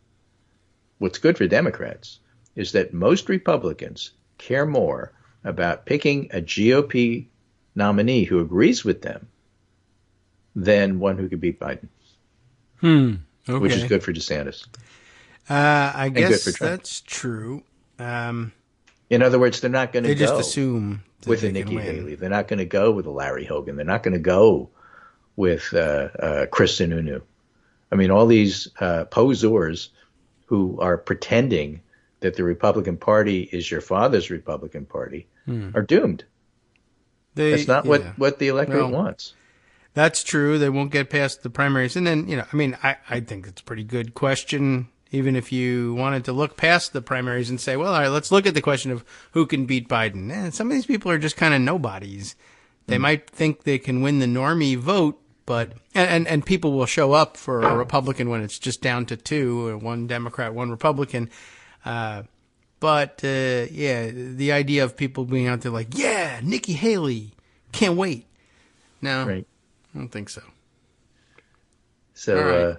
what's good for Democrats is that most Republicans care more about picking a GOP nominee who agrees with them than one who could beat Biden. Okay. Which is good for DeSantis. I guess that's true. In other words, they're not going to go. They just assume with a Nikki Haley. They're not going to go with a Larry Hogan. They're not going to go with Chris Sununu. I mean, all these poseurs who are pretending that the Republican Party is your father's Republican Party are doomed. That's not what the electorate wants. That's true. They won't get past the primaries. And then, I think it's a pretty good question, even if you wanted to look past the primaries and say, well, all right, let's look at the question of who can beat Biden. Some of these people are just kind of nobodies. They might think they can win the normie vote, but and people will show up for a Republican when it's just down to two, one Democrat, one Republican. But the idea of people being out there like, yeah, Nikki Haley, can't wait. No, right. I don't think so. So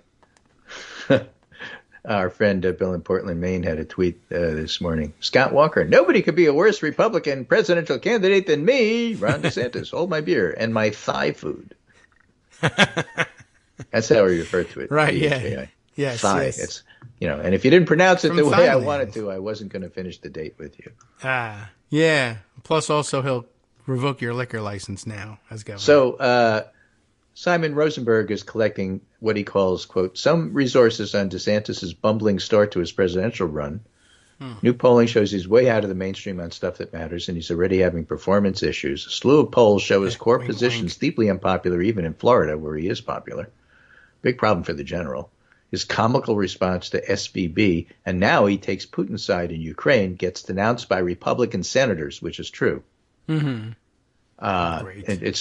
our friend Bill in Portland, Maine, had a tweet this morning. Scott Walker, nobody could be a worse Republican presidential candidate than me. Ron DeSantis, hold my beer and my thigh food. That's how we refer to it. Right, yeah. Yes, thigh. yes. It's, and if you didn't pronounce it From the way I Thailand. wanted to, I wasn't going to finish the date with you. Yeah. Plus, also, he'll revoke your liquor license now as governor. So Simon Rosenberg is collecting what he calls, quote, some resources on DeSantis' bumbling start to his presidential run. New polling shows he's way out of the mainstream on stuff that matters, and he's already having performance issues. A slew of polls show his core positions deeply unpopular, even in Florida, where he is popular. Big problem for the general. His comical response to SVB, and now he takes Putin's side in Ukraine, gets denounced by Republican senators, which is true. It's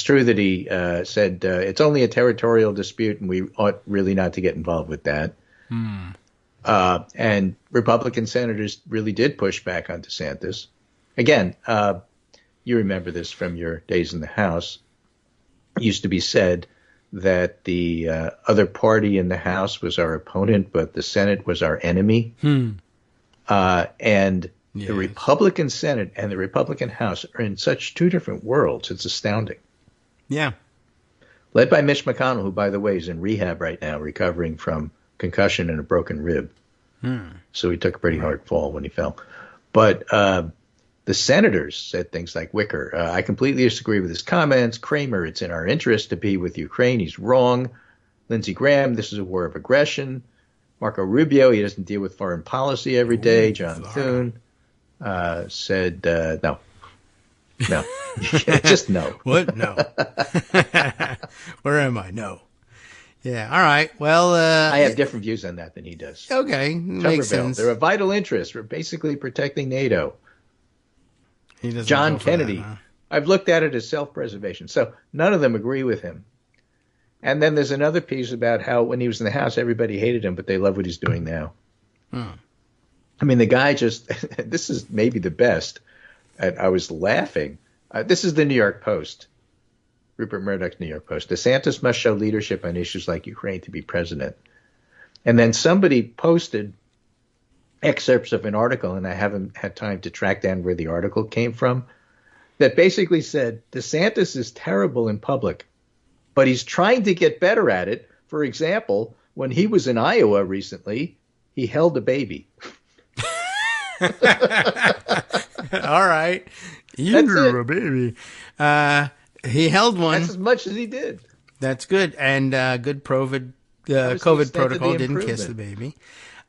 true that he said it's only a territorial dispute, and we ought really not to get involved with that. And Republican senators really did push back on DeSantis. Again, you remember this from your days in the House. It used to be said that the other party in the House was our opponent, but the Senate was our enemy. And the Republican Senate and the Republican House are in such two different worlds. It's astounding. Yeah. Led by Mitch McConnell, who, by the way, is in rehab right now, recovering from concussion and a broken rib. So he took a pretty hard fall when he fell. But the senators said things like Wicker, I completely disagree with his comments. Kramer, it's in our interest to be with Ukraine. He's wrong. Lindsey Graham, this is a war of aggression. Marco Rubio, he doesn't deal with foreign policy every day. John Thune said no. No. Just no. What? No. Where am I? No. Yeah. All right. Well, I have different views on that than he does. Okay. Makes sense. They're a vital interest. We're basically protecting NATO. John Kennedy. That, huh? I've looked at it as self-preservation. So none of them agree with him. And then there's another piece about how when he was in the House, everybody hated him, but they love what he's doing now. I mean, the guy just, this is maybe the best. I was laughing. This is the New York Post. Rupert Murdoch's New York Post. DeSantis must show leadership on issues like Ukraine to be president. And then somebody posted excerpts of an article, and I haven't had time to track down where the article came from, that basically said DeSantis is terrible in public, but he's trying to get better at it. For example, when he was in Iowa recently, he held a baby. All right. You grew a baby. He held one. That's as much as he did. That's good. And good COVID protocol. Didn't kiss the baby.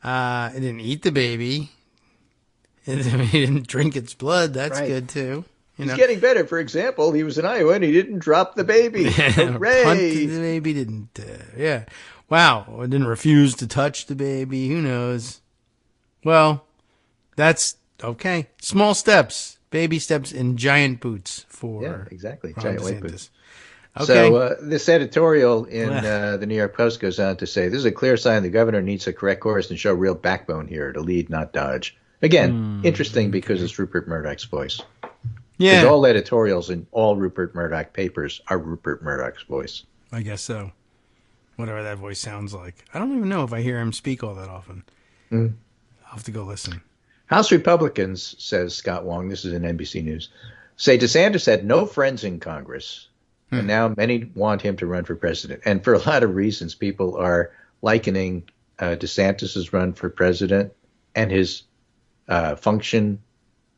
It didn't eat the baby. He didn't drink its blood. That's good, too. He's getting better. For example, he was in Iowa and he didn't drop the baby. Hooray! Punted the baby, didn't. Wow. Didn't refuse to touch the baby. Who knows? Well, that's okay. Small steps. Baby steps in giant boots for exactly. Ron Giant white DeSantis. boots. Okay. So this editorial in the New York Post goes on to say, this is a clear sign the governor needs to correct course and show real backbone here to lead, not dodge. Again, interesting because it's Rupert Murdoch's voice. Yeah. Because all editorials in all Rupert Murdoch papers are Rupert Murdoch's voice. I guess so. Whatever that voice sounds like. I don't even know if I hear him speak all that often. I'll have to go listen. House Republicans, says Scott Wong, this is in NBC News, say DeSantis had no friends in Congress, and now many want him to run for president. And for a lot of reasons, people are likening DeSantis' run for president and his function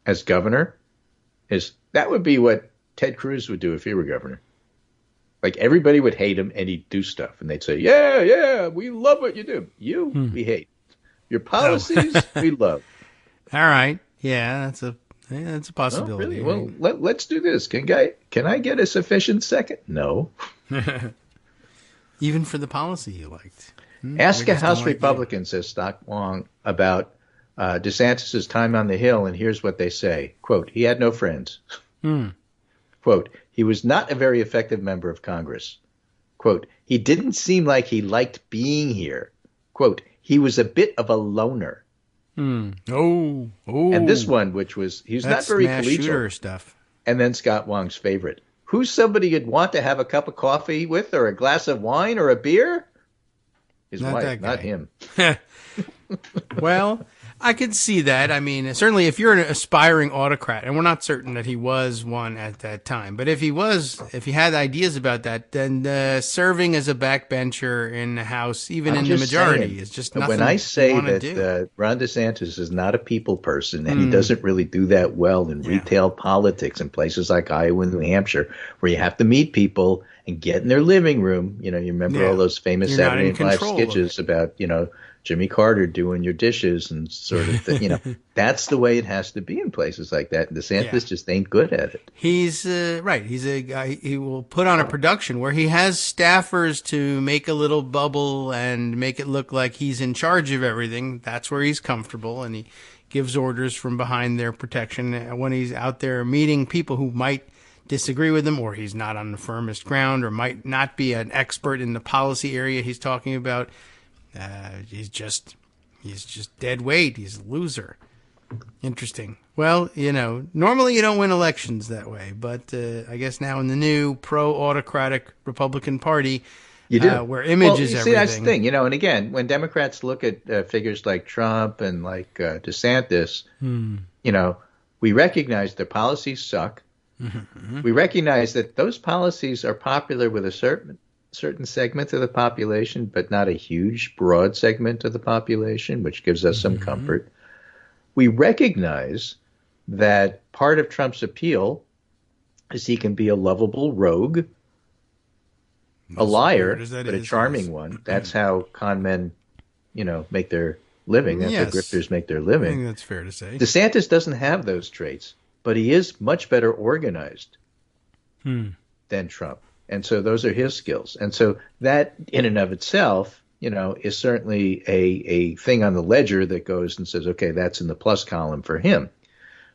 as governor. That would be what Ted Cruz would do if he were governor. Like, everybody would hate him, and he'd do stuff. And they'd say, yeah, we love what you do. We hate. Your policies, we love. All right. Yeah, that's a possibility. Oh, really? Well, let's do this. Can I get a sufficient second? No. Even for the policy you liked. Ask a House Republican, says Stock Wong, about DeSantis' time on the Hill, and here's what they say. Quote, he had no friends. Quote, he was not a very effective member of Congress. Quote, he didn't seem like he liked being here. Quote, he was a bit of a loner. Oh. And this one, which was, he's not very collegial. Stuff. And then Scott Wong's favorite. Who's somebody you'd want to have a cup of coffee with, or a glass of wine, or a beer? His wife, not him. Well, I could see that. I mean, certainly if you're an aspiring autocrat, and we're not certain that he was one at that time, but if he had ideas about that, then serving as a backbencher in the House, even in the majority, is just nothing. When I say that Ron DeSantis is not a people person, and he doesn't really do that well in retail politics in places like Iowa and New Hampshire, where you have to meet people and get in their living room. You know, you remember all those famous Saturday Night Live sketches about, Jimmy Carter doing your dishes and sort of, that's the way it has to be in places like that. And DeSantis just ain't good at it. He's right. He's a guy. He will put on a production where he has staffers to make a little bubble and make it look like he's in charge of everything. That's where he's comfortable, and he gives orders from behind their protection. When he's out there meeting people who might disagree with him, or he's not on the firmest ground, or might not be an expert in the policy area he's talking about, he's just dead weight. He's a loser. Interesting. Well, normally you don't win elections that way, but I guess now in the new pro-autocratic Republican Party, you do. Where image is everything. That's the thing, and again, when Democrats look at figures like Trump and like DeSantis, we recognize their policies suck. Mm-hmm. We recognize that those policies are popular with a certain segment of the population, but not a huge, broad segment of the population, which gives us some comfort. We recognize that part of Trump's appeal is he can be a lovable rogue, a liar, but a charming one. That's how con men, make their living. That's how grifters make their living. I think that's fair to say. DeSantis doesn't have those traits, but he is much better organized than Trump. And so those are his skills. And so that in and of itself, is certainly a thing on the ledger that goes and says, okay, that's in the plus column for him.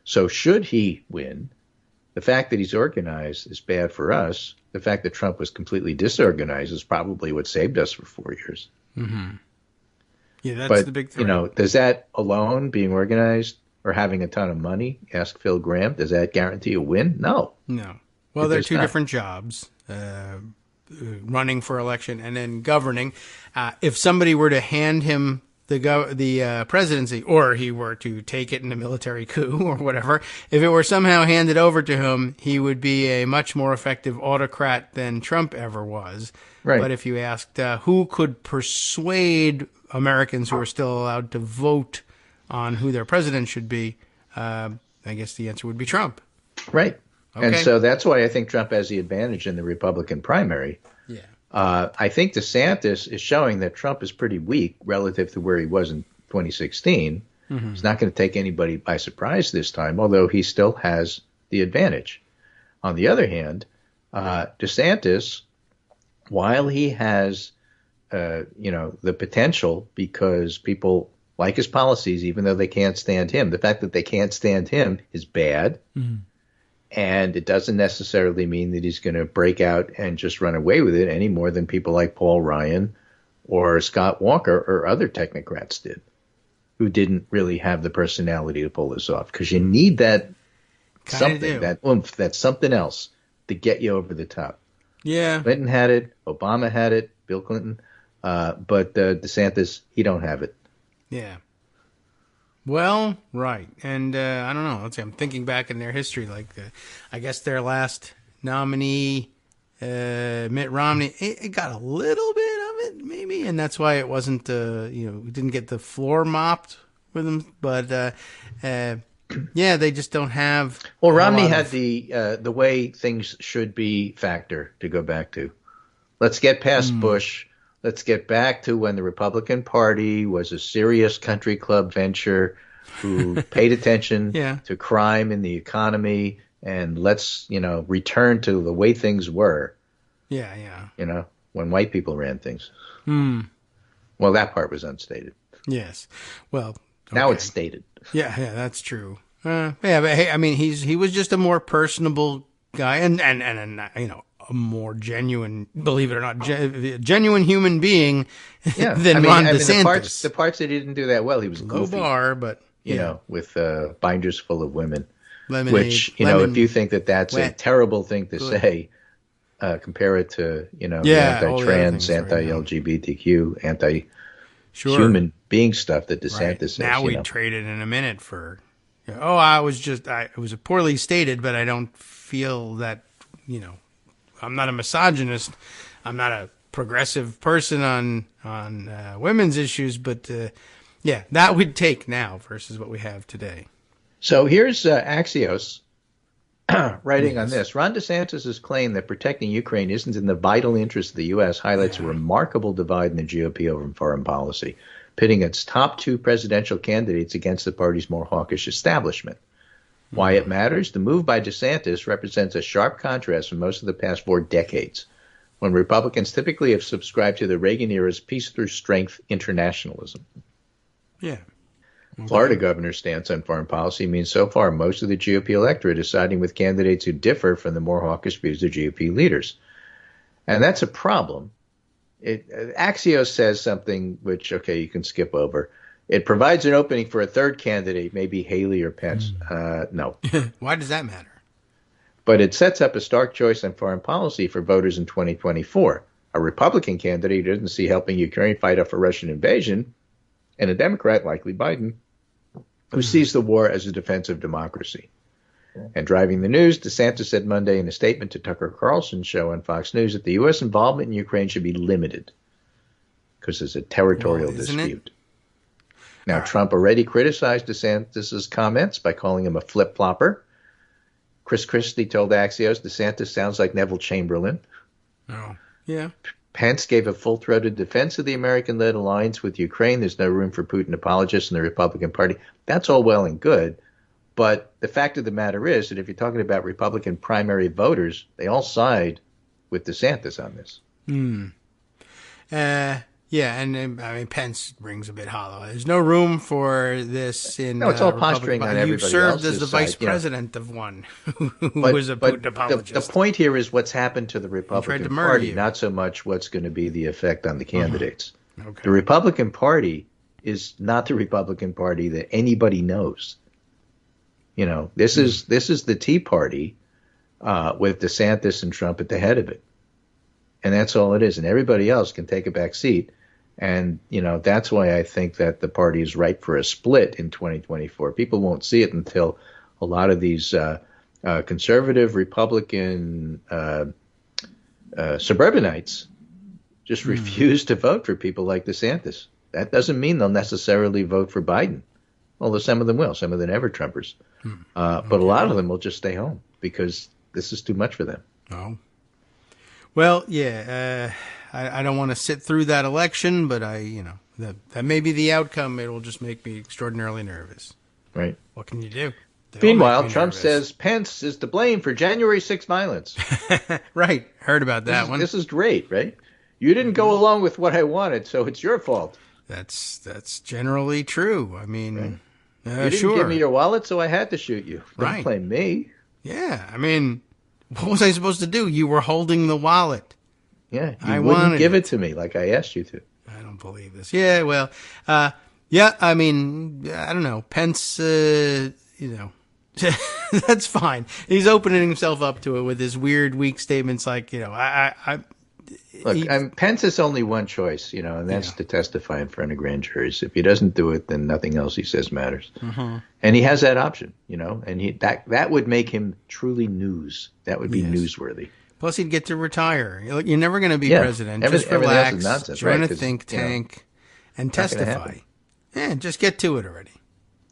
So should he win, the fact that he's organized is bad for us. The fact that Trump was completely disorganized is probably what saved us for 4 years. Mm-hmm. Yeah, that's the big thing. Does that alone, being organized or having a ton of money, ask Phil Graham, does that guarantee a win? No. Well, they're two different jobs. Running for election and then governing. If somebody were to hand him the presidency, or he were to take it in a military coup or whatever, if it were somehow handed over to him, he would be a much more effective autocrat than Trump ever was. Right. But if you asked who could persuade Americans who are still allowed to vote on who their president should be, I guess the answer would be Trump. Right. Okay. And so that's why I think Trump has the advantage in the Republican primary. Yeah. I think DeSantis is showing that Trump is pretty weak relative to where he was in 2016. Mm-hmm. He's not going to take anybody by surprise this time, although he still has the advantage. On the other hand, DeSantis, while he has, the potential, because people like his policies, even though they can't stand him, the fact that they can't stand him is bad. Mm-hmm. And it doesn't necessarily mean that he's going to break out and just run away with it any more than people like Paul Ryan or Scott Walker or other technocrats did, who didn't really have the personality to pull this off. Because you need that something, that oomph, that something else to get you over the top. Yeah. Clinton had it. Obama had it. Bill Clinton. But DeSantis, he don't have it. Yeah. Well, right. And I don't know. Let's see. I'm thinking back in their history. I guess their last nominee, Mitt Romney, it got a little bit of it, maybe. And that's why it wasn't, we didn't get the floor mopped with him. But, yeah, they just don't have. Well, Romney had the way things should be factor to go back to. Let's get past Bush. Let's get back to when the Republican Party was a serious country club venture who paid attention Yeah. to crime in the economy, and let's, return to the way things were, Yeah. when white people ran things. Well, that part was unstated. Yes. Well, Now it's stated. Yeah, that's true. But hey, I mean, he was just a more personable guy, and a more genuine, believe it or not, genuine human being than Ron DeSantis. The parts that he didn't do that well, he was goofy. Low bar, but with binders full of women. Lemonade, which, if you think that that's a terrible thing to say, compare it to, the anti-trans, anti-LGBTQ, anti-human being stuff that DeSantis says. Now we trade it in a minute for, it was poorly stated, but I don't feel that, I'm not a misogynist. I'm not a progressive person on women's issues, but that would take now versus what we have today. So here's Axios writing on this. Ron DeSantis' claim that protecting Ukraine isn't in the vital interest of the U.S. highlights a remarkable divide in the GOP over foreign policy, pitting its top two presidential candidates against the party's more hawkish establishment. Why it matters? The move by DeSantis represents a sharp contrast from most of the past 4 decades, when Republicans typically have subscribed to the Reagan era's peace through strength internationalism. Yeah. Florida governor's stance on foreign policy means so far most of the GOP electorate is siding with candidates who differ from the more hawkish views of GOP leaders. And that's a problem. Axios says something which, you can skip over. It provides an opening for a third candidate, maybe Haley or Pence. No. Why does that matter? But it sets up a stark choice on foreign policy for voters in 2024. A Republican candidate who doesn't see helping Ukraine fight off a Russian invasion, and a Democrat, likely Biden, who sees the war as a defense of democracy. And driving the news, DeSantis said Monday in a statement to Tucker Carlson's show on Fox News that the U.S. involvement in Ukraine should be limited because there's a territorial dispute. Now, Trump already criticized DeSantis' comments by calling him a flip-flopper. Chris Christie told Axios DeSantis sounds like Neville Chamberlain. Oh, yeah. Pence gave a full-throated defense of the American-led alliance with Ukraine. There's no room for Putin apologists in the Republican Party. That's all well and good. But the fact of the matter is that if you're talking about Republican primary voters, they all side with DeSantis on this. Pence rings a bit hollow. There's no room for this in. No, it's all posturing on everybody else's side. You served as the vice side, president of one who was a Putin apologist. The point here is what's happened to the Republican Party, not so much what's going to be the effect on the candidates. Okay. The Republican Party is not the Republican Party that anybody knows. This is the Tea Party with DeSantis and Trump at the head of it. And that's all it is. And everybody else can take a back seat. And, that's why I think that the party is ripe for a split in 2024. People won't see it until a lot of these conservative Republican suburbanites just refuse to vote for people like DeSantis. That doesn't mean they'll necessarily vote for Biden. Although some of them will, some of the never-Trumpers. But a lot of them will just stay home because this is too much for them. Oh. Well, yeah, I don't want to sit through that election, but that may be the outcome. It will just make me extraordinarily nervous. Right. What can you do? Meanwhile, Trump says Pence is to blame for January 6th violence. Right. Heard about that one. This is great, right? You didn't go along with what I wanted, so it's your fault. That's generally true. I mean, right. You didn't give me your wallet, so I had to shoot you. Don't blame me. Yeah, I mean, what was I supposed to do? You were holding the wallet. Yeah, you wouldn't give it to me like I asked you to. I don't believe this. Yeah, well, I mean, I don't know. Pence, that's fine. He's opening himself up to it with his weird, weak statements like, Look, Pence has only one choice, and that's to testify in front of grand juries. If he doesn't do it, then nothing else he says matters. Mm-hmm. And he has that option, and that would make him truly news. That would be newsworthy. Plus, he'd get to retire. You're never going to be president. Just relax, join a think tank, and testify. Yeah, just get to it already.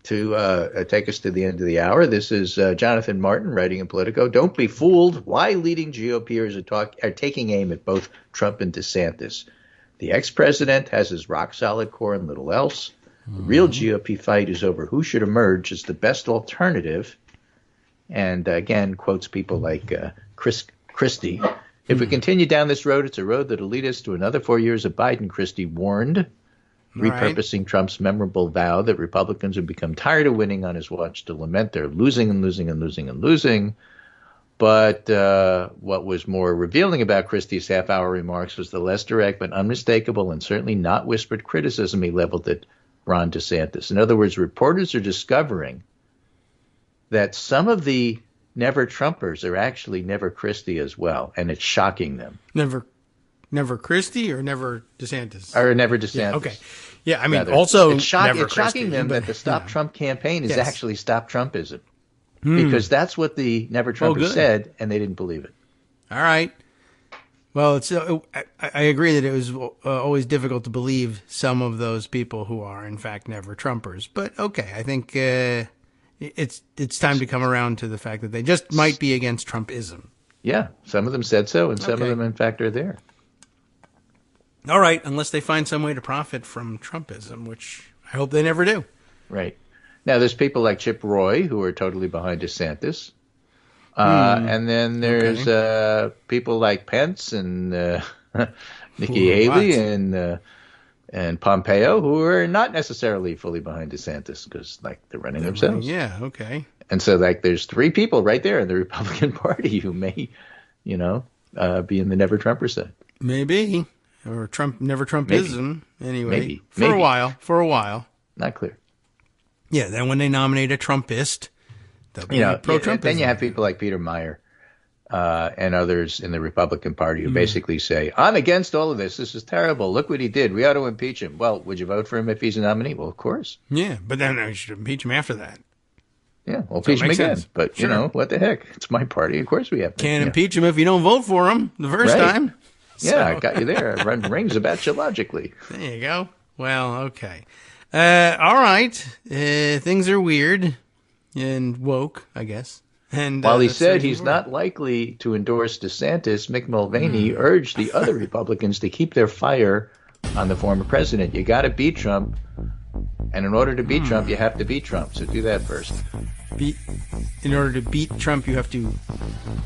To take us to the end of the hour, this is Jonathan Martin writing in Politico. Don't be fooled. Why leading GOPers are taking aim at both Trump and DeSantis. The ex-president has his rock-solid core and little else. The real GOP fight is over who should emerge as the best alternative. And again, quotes people like Christie. If we continue down this road, it's a road that will lead us to another 4 years of Biden, Christie warned, repurposing Trump's memorable vow that Republicans would become tired of winning on his watch to lament their losing and losing and losing and losing. But what was more revealing about Christie's half-hour remarks was the less direct but unmistakable and certainly not whispered criticism he leveled at Ron DeSantis. In other words, reporters are discovering that some of the Never Trumpers are actually Never Christie as well, and it's shocking them. Never Christie or Never DeSantis? Or Never DeSantis. Yeah, okay. Yeah, I mean, rather. also it's shocking them that the Stop Trump campaign is actually Stop Trumpism. Because that's what the Never Trumpers said, and they didn't believe it. All right. Well, it's I agree that it was always difficult to believe some of those people who are, in fact, Never Trumpers. But, okay, I think it's time to come around to the fact that they just might be against Trumpism. Yeah, some of them said so, and some of them, in fact, are there. All right, unless they find some way to profit from Trumpism, which I hope they never do. Right. Now, there's people like Chip Roy who are totally behind DeSantis. And then there's people like Pence and Nikki Haley and Pompeo who are not necessarily fully behind DeSantis because, like, they're running themselves. Yeah, okay. And so, like, there's three people right there in the Republican Party who may, be in the Never Trumper side. Maybe. Or Never Trumpism. Anyway. Maybe. For a while. Not clear. Yeah, then when they nominate a Trumpist, they'll be pro-Trumpism. Then you have people like Peter Meyer and others in the Republican Party who basically say, I'm against all of this. This is terrible. Look what he did. We ought to impeach him. Well, would you vote for him if he's a nominee? Well, of course. Yeah, but then I should impeach him after that. Yeah, we'll impeach him again. Sense. But, what the heck? It's my party. Of course we have to. Can't impeach him if you don't vote for him the first time. Yeah, I got you there. Run rings about you logically. There you go. Well, okay. All right. Things are weird and woke, I guess. And while he said he's not likely to endorse DeSantis, Mick Mulvaney urged the other Republicans to keep their fire on the former president. You got to beat Trump. And in order to beat Trump, you have to beat Trump. So do that first. In order to beat Trump, you have to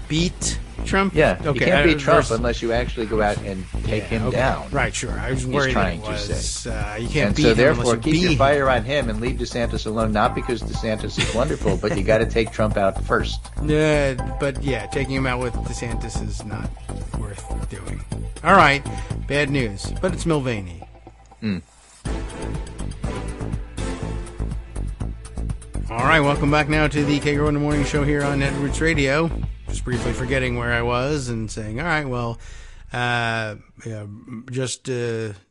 beat Trump? Yeah. Okay. You can't beat Trump unless you actually go out and take him down. Right, sure. I was worried trying to say. You can't beat him. And so therefore, keep your fire on him and leave DeSantis alone, not because DeSantis is wonderful, but you got to take Trump out first. But taking him out with DeSantis is not worth doing. All right. Bad news. But it's Mulvaney. All right, welcome back now to the Kagro in the Morning Show here on Net Roots Radio. Just briefly forgetting where I was and saying, all right, well, just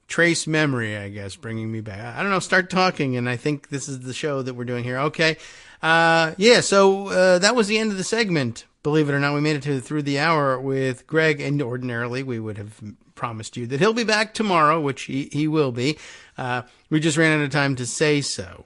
trace memory, I guess, bringing me back. I don't know, start talking, and I think this is the show that we're doing here. Okay. So that was the end of the segment. Believe it or not, we made it through the hour with Greg, and ordinarily we would have promised you that he'll be back tomorrow, which he will be. We just ran out of time to say so.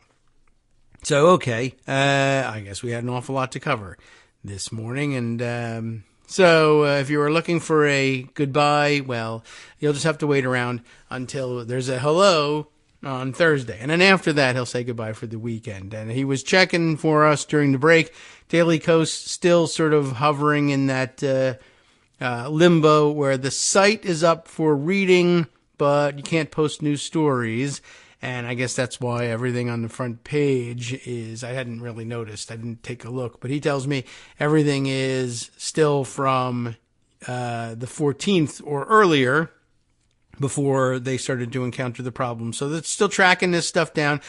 So, okay, I guess we had an awful lot to cover this morning. And so if you were looking for a goodbye, well, you'll just have to wait around until there's a hello on Thursday. And then after that, he'll say goodbye for the weekend. And he was checking for us during the break. Daily Kos still sort of hovering in that limbo where the site is up for reading, but you can't post new stories. And I guess that's why everything on the front page is, I hadn't really noticed. I didn't take a look. But he tells me everything is still from the 14th or earlier before they started to encounter the problem. So they're still tracking this stuff down.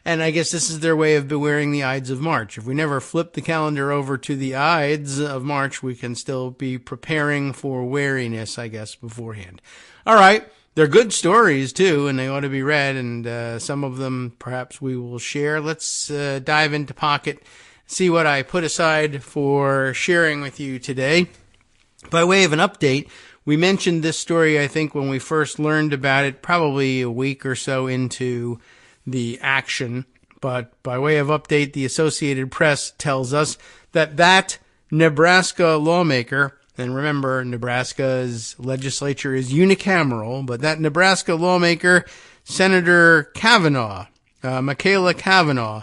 And I guess this is their way of bewaring the Ides of March. If we never flip the calendar over to the Ides of March, we can still be preparing for wariness, I guess, beforehand. All right. They're good stories, too, and they ought to be read, and some of them perhaps we will share. Let's dive into Pocket, see what I put aside for sharing with you today. By way of an update, we mentioned this story, I think, when we first learned about it, probably a week or so into the action. But by way of update, the Associated Press tells us that Nebraska lawmaker, and remember, Nebraska's legislature is unicameral, but that Nebraska lawmaker, Senator Kavanaugh, Michaela Kavanaugh.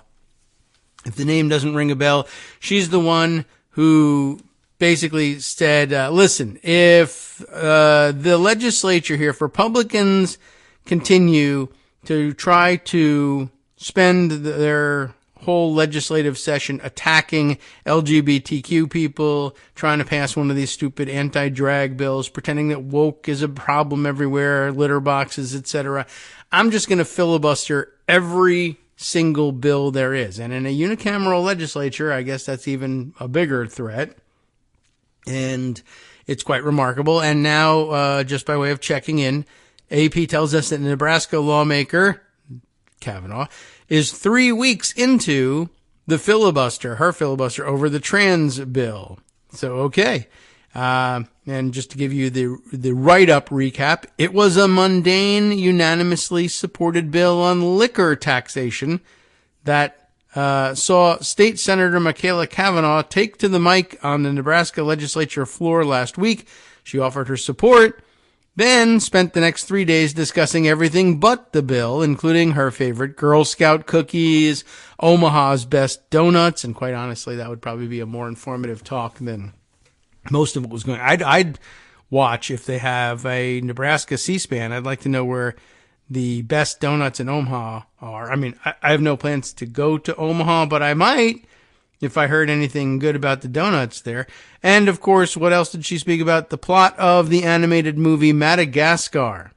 If the name doesn't ring a bell, she's the one who basically said, listen, if the legislature here, if Republicans continue to try to spend their whole legislative session attacking LGBTQ people, trying to pass one of these stupid anti-drag bills, pretending that woke is a problem everywhere, litter boxes, etc., I'm just going to filibuster every single bill there is. And in a unicameral legislature, I guess that's even a bigger threat. And it's quite remarkable. And now, just by way of checking in, AP tells us that Nebraska lawmaker Kavanaugh is 3 weeks into the filibuster, her filibuster over the trans bill. So, okay. And just to give you the write-up recap, it was a mundane, unanimously supported bill on liquor taxation that saw State Senator Michaela Kavanaugh take to the mic on the Nebraska legislature floor last week. She offered her support, then spent the next 3 days discussing everything but the bill, including her favorite Girl Scout cookies, Omaha's best donuts, and quite honestly, that would probably be a more informative talk than most of what was going on. I'd watch if they have a Nebraska C-SPAN. I'd like to know where the best donuts in Omaha are. I mean, I have no plans to go to Omaha, but I might if I heard anything good about the donuts there. And, of course, what else did she speak about? The plot of the animated movie Madagascar.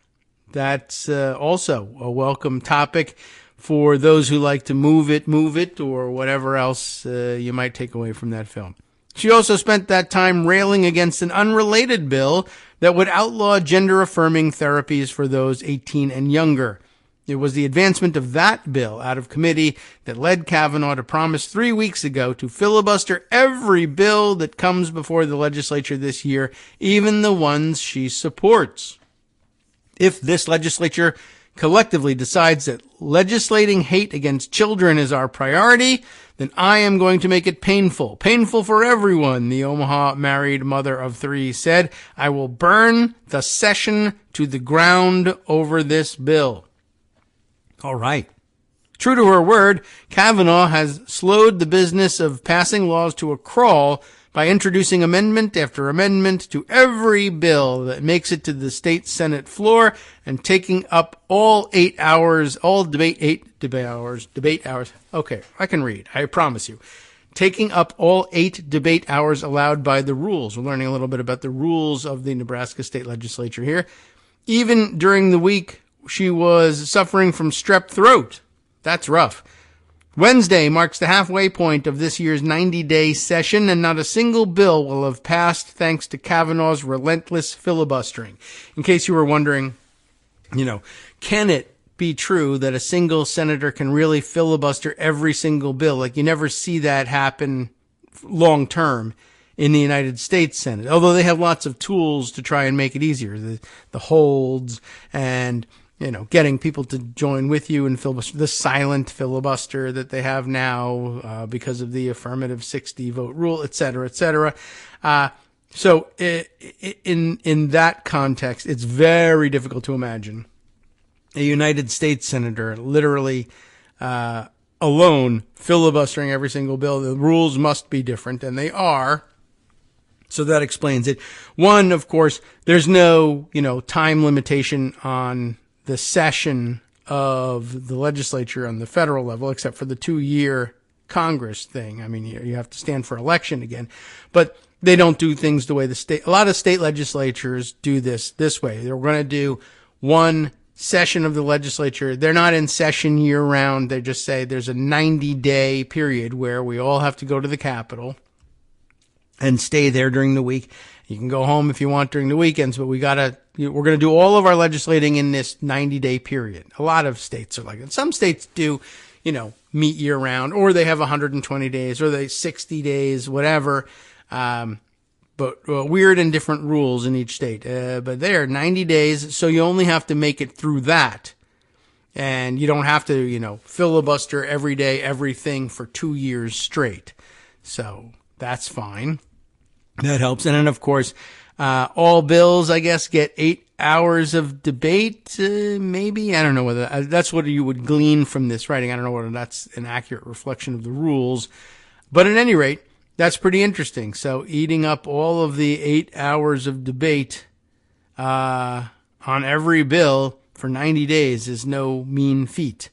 That's also a welcome topic for those who like to move it, or whatever else you might take away from that film. She also spent that time railing against an unrelated bill that would outlaw gender-affirming therapies for those 18 and younger. It was the advancement of that bill out of committee that led Kavanaugh to promise 3 weeks ago to filibuster every bill that comes before the legislature this year, even the ones she supports. If this legislature collectively decides that legislating hate against children is our priority, then I am going to make it painful for everyone, the Omaha married mother of three said. I will burn the session to the ground over this bill. All right. True to her word, Kavanaugh has slowed the business of passing laws to a crawl by introducing amendment after amendment to every bill that makes it to the state Senate floor and taking up all 8 hours, debate hours. Okay, I can read, I promise you. Taking up all 8 debate hours allowed by the rules. We're learning a little bit about the rules of the Nebraska state legislature here. Even during the week, she was suffering from strep throat. That's rough. Wednesday marks the halfway point of this year's 90-day session, and not a single bill will have passed thanks to Kavanaugh's relentless filibustering. In case you were wondering, can it be true that a single senator can really filibuster every single bill? Like, you never see that happen long term in the United States Senate, although they have lots of tools to try and make it easier. The holds and getting people to join with you and filibuster, the silent filibuster that they have now because of the affirmative 60 vote rule, et cetera, et cetera. So in that context, it's very difficult to imagine a United States senator literally alone filibustering every single bill. The rules must be different, and they are. So that explains it. One, of course, there's no, time limitation on the session of the legislature on the federal level, except for the 2-year Congress thing. I mean, you have to stand for election again, but they don't do things the way a lot of state legislatures do this way. They're going to do one session of the legislature. They're not in session year round. They just say there's a 90-day period where we all have to go to the Capitol and stay there during the week. You can go home if you want during the weekends, but we're going to do all of our legislating in this 90-day period. A lot of states are like that. Some states do, meet year round, or they have 120 days, or they 60 days, whatever. But weird and different rules in each state. But they're 90 days, so you only have to make it through that. And you don't have to, filibuster every day, everything for 2 years straight. So that's fine. That helps. And then, of course, all bills, I guess, get 8 hours of debate, maybe. I don't know whether that's what you would glean from this writing. I don't know whether that's an accurate reflection of the rules. But at any rate, that's pretty interesting. So eating up all of the 8 hours of debate on every bill for 90 days is no mean feat.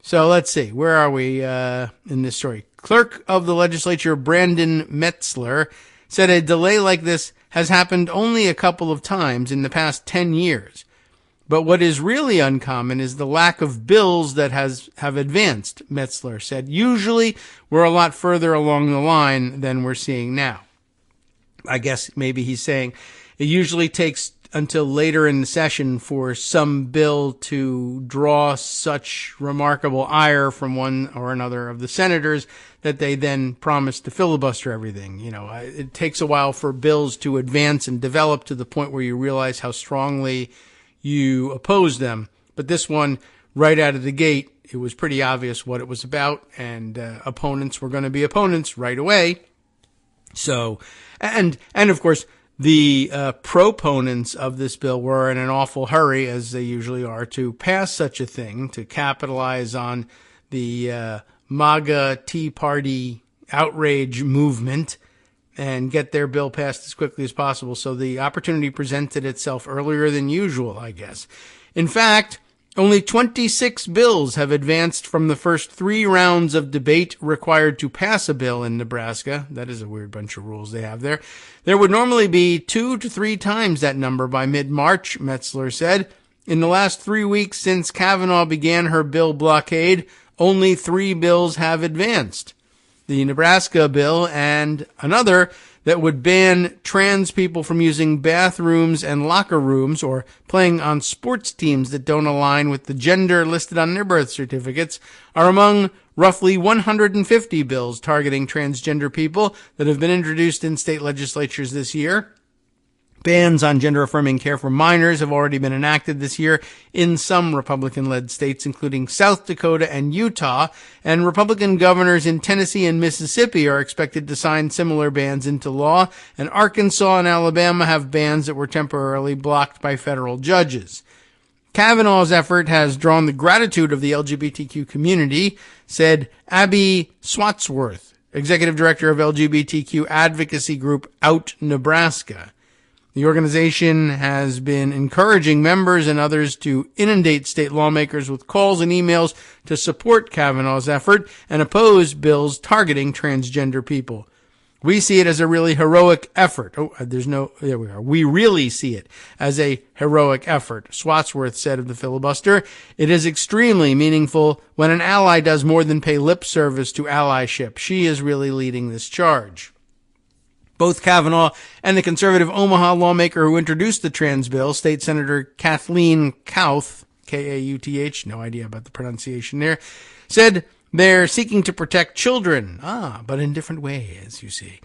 So let's see. Where are we in this story? Clerk of the Legislature Brandon Metzler said a delay like this has happened only a couple of times in the past 10 years. But what is really uncommon is the lack of bills that have advanced, Metzler said. Usually we're a lot further along the line than we're seeing now. I guess maybe he's saying it usually takes until later in the session for some bill to draw such remarkable ire from one or another of the senators that they then promise to filibuster everything. You know, it takes a while for bills to advance and develop to the point where you realize how strongly you oppose them. But this one, right out of the gate, it was pretty obvious what it was about, and opponents were going to be opponents right away. So, and of course, the proponents of this bill were in an awful hurry, as they usually are, to pass such a thing, to capitalize on the MAGA Tea Party outrage movement and get their bill passed as quickly as possible. So the opportunity presented itself earlier than usual, I guess. In fact, only 26 bills have advanced from the first 3 rounds of debate required to pass a bill in Nebraska. That is a weird bunch of rules they have there. There would normally be 2 to 3 times that number by mid-March, Metzler said. In the last 3 weeks since Kavanaugh began her bill blockade, only 3 bills have advanced. The Nebraska bill and another that would ban trans people from using bathrooms and locker rooms or playing on sports teams that don't align with the gender listed on their birth certificates are among roughly 150 bills targeting transgender people that have been introduced in state legislatures this year. Bans on gender-affirming care for minors have already been enacted this year in some Republican-led states, including South Dakota and Utah, and Republican governors in Tennessee and Mississippi are expected to sign similar bans into law, and Arkansas and Alabama have bans that were temporarily blocked by federal judges. Kavanaugh's effort has drawn the gratitude of the LGBTQ community, said Abby Swatsworth, executive director of LGBTQ advocacy group Out Nebraska. The organization has been encouraging members and others to inundate state lawmakers with calls and emails to support Kavanaugh's effort and oppose bills targeting transgender people. We see it as a really heroic effort. There we are. We really see it as a heroic effort, Swatsworth said of the filibuster. It is extremely meaningful when an ally does more than pay lip service to allyship. She is really leading this charge. Both Kavanaugh and the conservative Omaha lawmaker who introduced the trans bill, State Senator Kathleen Kauth, K-A-U-T-H, no idea about the pronunciation there, said they're seeking to protect children. But in different ways, you see.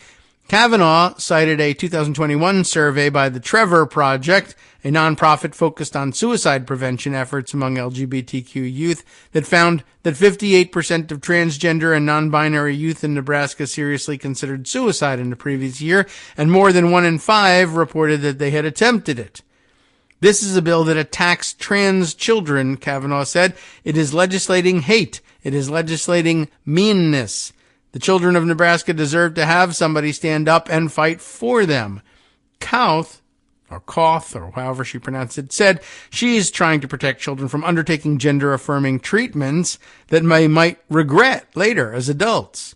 Kavanaugh cited a 2021 survey by the Trevor Project, a nonprofit focused on suicide prevention efforts among LGBTQ youth, that found that 58% of transgender and non-binary youth in Nebraska seriously considered suicide in the previous year, and more than 1 in 5 reported that they had attempted it. This is a bill that attacks trans children, Kavanaugh said. It is legislating hate. It is legislating meanness. The children of Nebraska deserve to have somebody stand up and fight for them. Kauth, or Koth, or however she pronounced it, said she's trying to protect children from undertaking gender-affirming treatments that they might regret later as adults.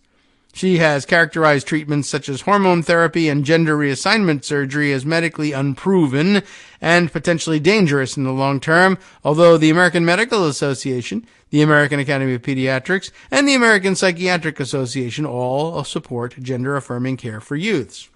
She has characterized treatments such as hormone therapy and gender reassignment surgery as medically unproven and potentially dangerous in the long term, although the American Medical Association, the American Academy of Pediatrics, and the American Psychiatric Association all support gender-affirming care for youths.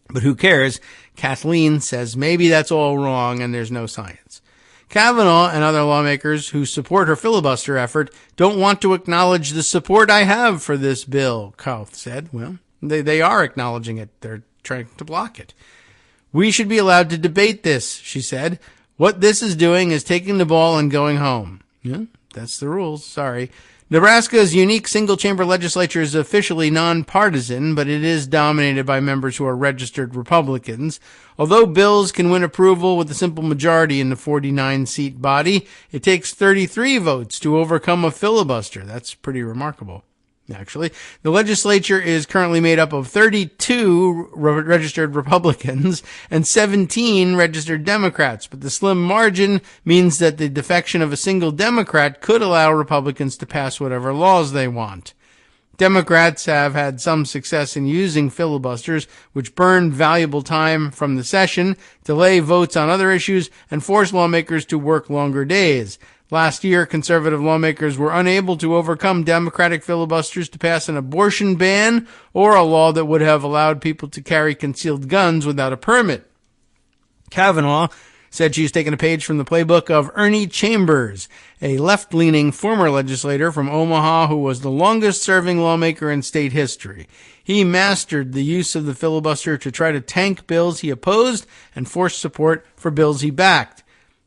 But who cares? Kathleen says maybe that's all wrong and there's no science. Kavanaugh and other lawmakers who support her filibuster effort don't want to acknowledge the support I have for this bill, Kauth said. Well, they are acknowledging it. They're trying to block it. We should be allowed to debate this, she said. What this is doing is taking the ball and going home. Yeah, that's the rules. Sorry. Nebraska's unique single-chamber legislature is officially nonpartisan, but it is dominated by members who are registered Republicans. Although bills can win approval with a simple majority in the 49-seat body, it takes 33 votes to overcome a filibuster. That's pretty remarkable, actually. The legislature is currently made up of 32 registered Republicans and 17 registered Democrats, but the slim margin means that the defection of a single Democrat could allow Republicans to pass whatever laws they want. Democrats have had some success in using filibusters, which burn valuable time from the session, delay votes on other issues, and force lawmakers to work longer days. Last year, conservative lawmakers were unable to overcome Democratic filibusters to pass an abortion ban or a law that would have allowed people to carry concealed guns without a permit. Kavanaugh said she's taken a page from the playbook of Ernie Chambers, a left-leaning former legislator from Omaha who was the longest-serving lawmaker in state history. He mastered the use of the filibuster to try to tank bills he opposed and force support for bills he backed.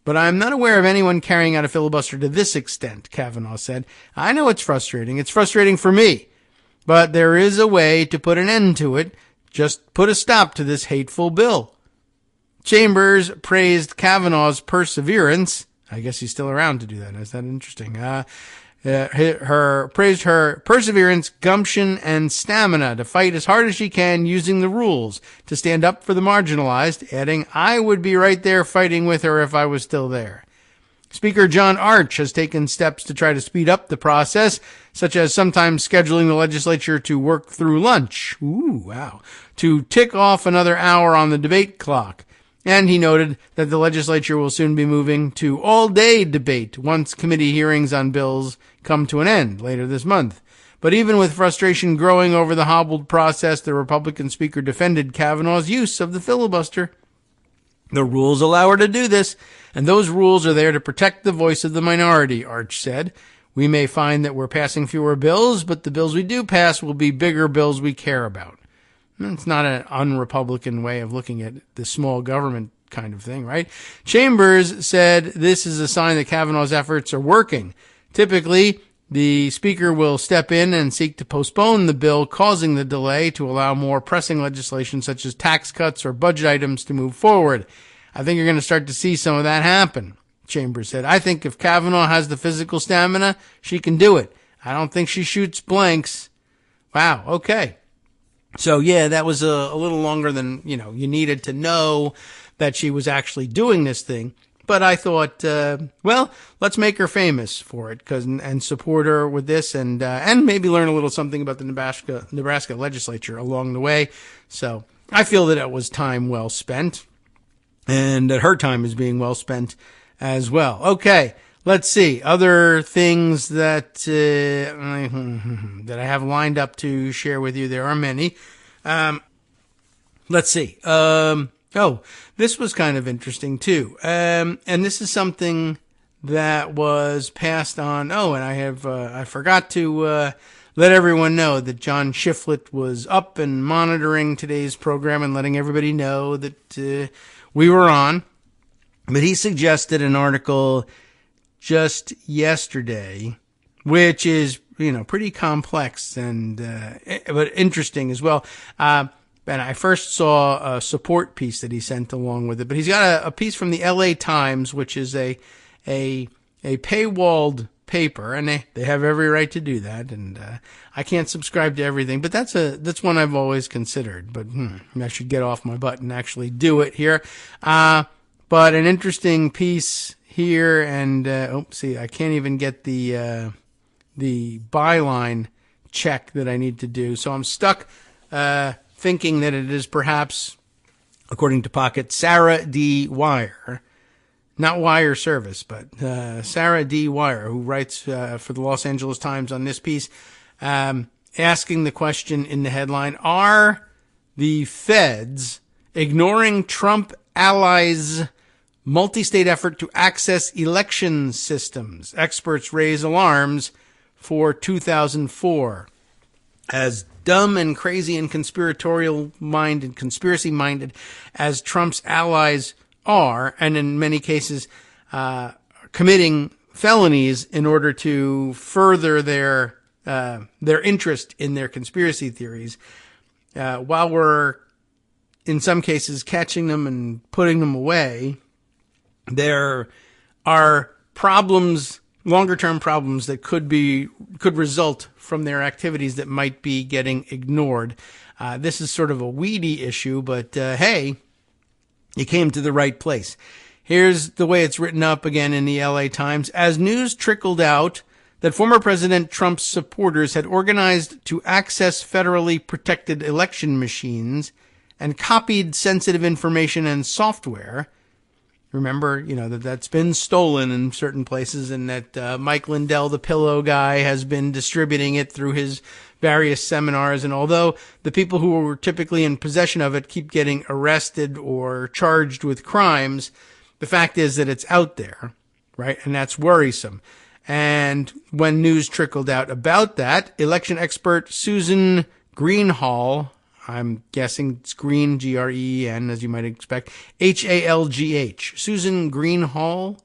But I'm not aware of anyone carrying out a filibuster to this extent, Kavanaugh said. I know it's frustrating. It's frustrating for me. But there is a way to put an end to it. Just put a stop to this hateful bill. Chambers praised Kavanaugh's perseverance. I guess he's still around to do that. Is that interesting? Praised her perseverance, gumption, and stamina to fight as hard as she can using the rules to stand up for the marginalized, adding, I would be right there fighting with her if I was still there. Speaker John Arch has taken steps to try to speed up the process, such as sometimes scheduling the legislature to work through lunch. Ooh, wow. To tick off another hour on the debate clock. And he noted that the legislature will soon be moving to all-day debate once committee hearings on bills come to an end later this month. But even with frustration growing over the hobbled process, the Republican speaker defended Kavanaugh's use of the filibuster. The rules allow her to do this, and those rules are there to protect the voice of the minority, Arch said. We may find that we're passing fewer bills, but the bills we do pass will be bigger bills we care about. It's not an un-Republican way of looking at the small government kind of thing, right? Chambers said this is a sign that Kavanaugh's efforts are working. Typically, the speaker will step in and seek to postpone the bill causing the delay to allow more pressing legislation such as tax cuts or budget items to move forward. I think you're going to start to see some of that happen, Chambers said. I think if Kavanaugh has the physical stamina, she can do it. I don't think she shoots blanks. Wow, okay. So, yeah, that was a little longer than, you needed to know that she was actually doing this thing. But I thought, let's make her famous for it and support her with this and maybe learn a little something about the Nebraska legislature along the way. So I feel that it was time well spent and that her time is being well spent as well. Okay. Let's see. Other things that I have lined up to share with you. There are many. Let's see. This was kind of interesting too. And this is something that was passed on. Oh, and I forgot to let everyone know that John Shiflett was up and monitoring today's program and letting everybody know that we were on. But he suggested an article just yesterday, which is, pretty complex and, but interesting as well. And I first saw a support piece that he sent along with it, but he's got a piece from the LA Times, which is a paywalled paper, and they have every right to do that. And, I can't subscribe to everything, but that's one I've always considered, but I should get off my butt and actually do it here. But an interesting piece here, and I can't even get the byline check that I need to do. So I'm stuck thinking that it is perhaps, according to Pocket, Sarah D. Wire, not Wire Service, but Sarah D. Wire, who writes for the Los Angeles Times on this piece, asking the question in the headline: are the feds ignoring Trump allies' multi-state effort to access election systems? Experts raise alarms for 2004. As dumb and crazy and conspiracy-minded as Trump's allies are, and in many cases committing felonies in order to further their interest in their conspiracy theories, while we're in some cases catching them and putting them away, there are problems, longer term problems that could result from their activities that might be getting ignored. This is sort of a weedy issue, but hey, you came to the right place. Here's the way it's written up again in the LA Times. As news trickled out that former President Trump's supporters had organized to access federally protected election machines and copied sensitive information and software. Remember, that's been stolen in certain places, and that Mike Lindell, the pillow guy, has been distributing it through his various seminars. And although the people who were typically in possession of it keep getting arrested or charged with crimes, the fact is that it's out there, right? And that's worrisome. And when news trickled out about that, election expert Susan Greenhalgh, I'm guessing it's Green, G-R-E-E-N, as you might expect, H-A-L-G-H. Susan Greenhalgh,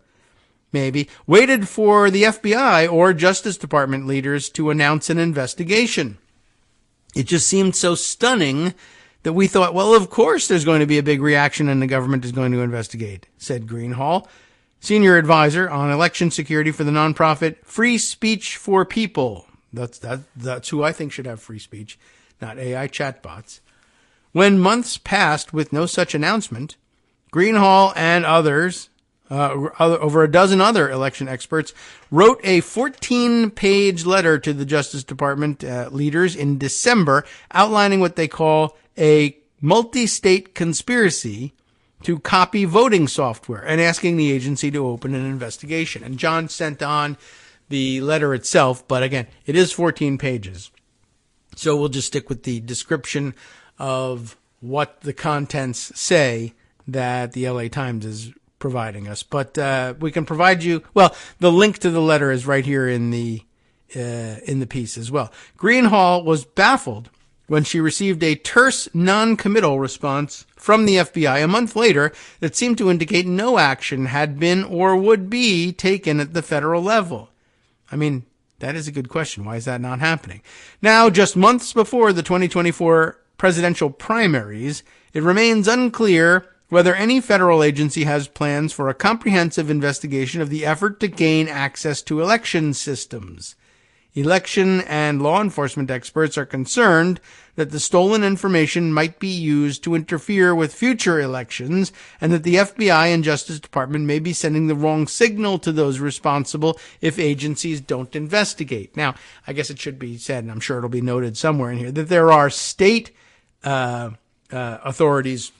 maybe, waited for the FBI or Justice Department leaders to announce an investigation. It just seemed so stunning that we thought, well, of course there's going to be a big reaction and the government is going to investigate, said Greenhalgh, senior advisor on election security for the nonprofit Free Speech for People. That's who I think should have free speech, not AI chatbots. When months passed with no such announcement, Greenhalgh and others, over a dozen other election experts, wrote a 14-page letter to the Justice Department leaders in December outlining what they call a multi-state conspiracy to copy voting software and asking the agency to open an investigation. And John sent on the letter itself, but again, it is 14 pages. So we'll just stick with the description of what the contents say that the LA Times is providing us. But we can provide you, well, the link to the letter is right here in the piece as well. Greenhalgh was baffled when she received a terse non-committal response from the FBI a month later that seemed to indicate no action had been or would be taken at the federal level. I mean, that is a good question. Why is that not happening? Now, just months before the 2024 presidential primaries, it remains unclear whether any federal agency has plans for a comprehensive investigation of the effort to gain access to election systems. Election and law enforcement experts are concerned that the stolen information might be used to interfere with future elections and that the FBI and Justice Department may be sending the wrong signal to those responsible if agencies don't investigate. Now, I guess it should be said, and I'm sure it'll be noted somewhere in here, that there are state authorities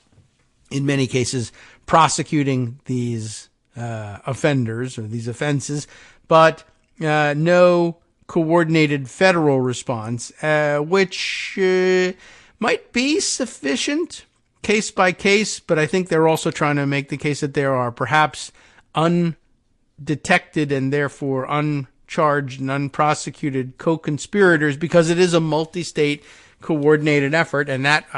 in many cases prosecuting these offenders or these offenses, but no coordinated federal response, which might be sufficient case by case, but I think they're also trying to make the case that there are perhaps undetected and therefore uncharged and unprosecuted co-conspirators, because it is a multi-state coordinated effort, and that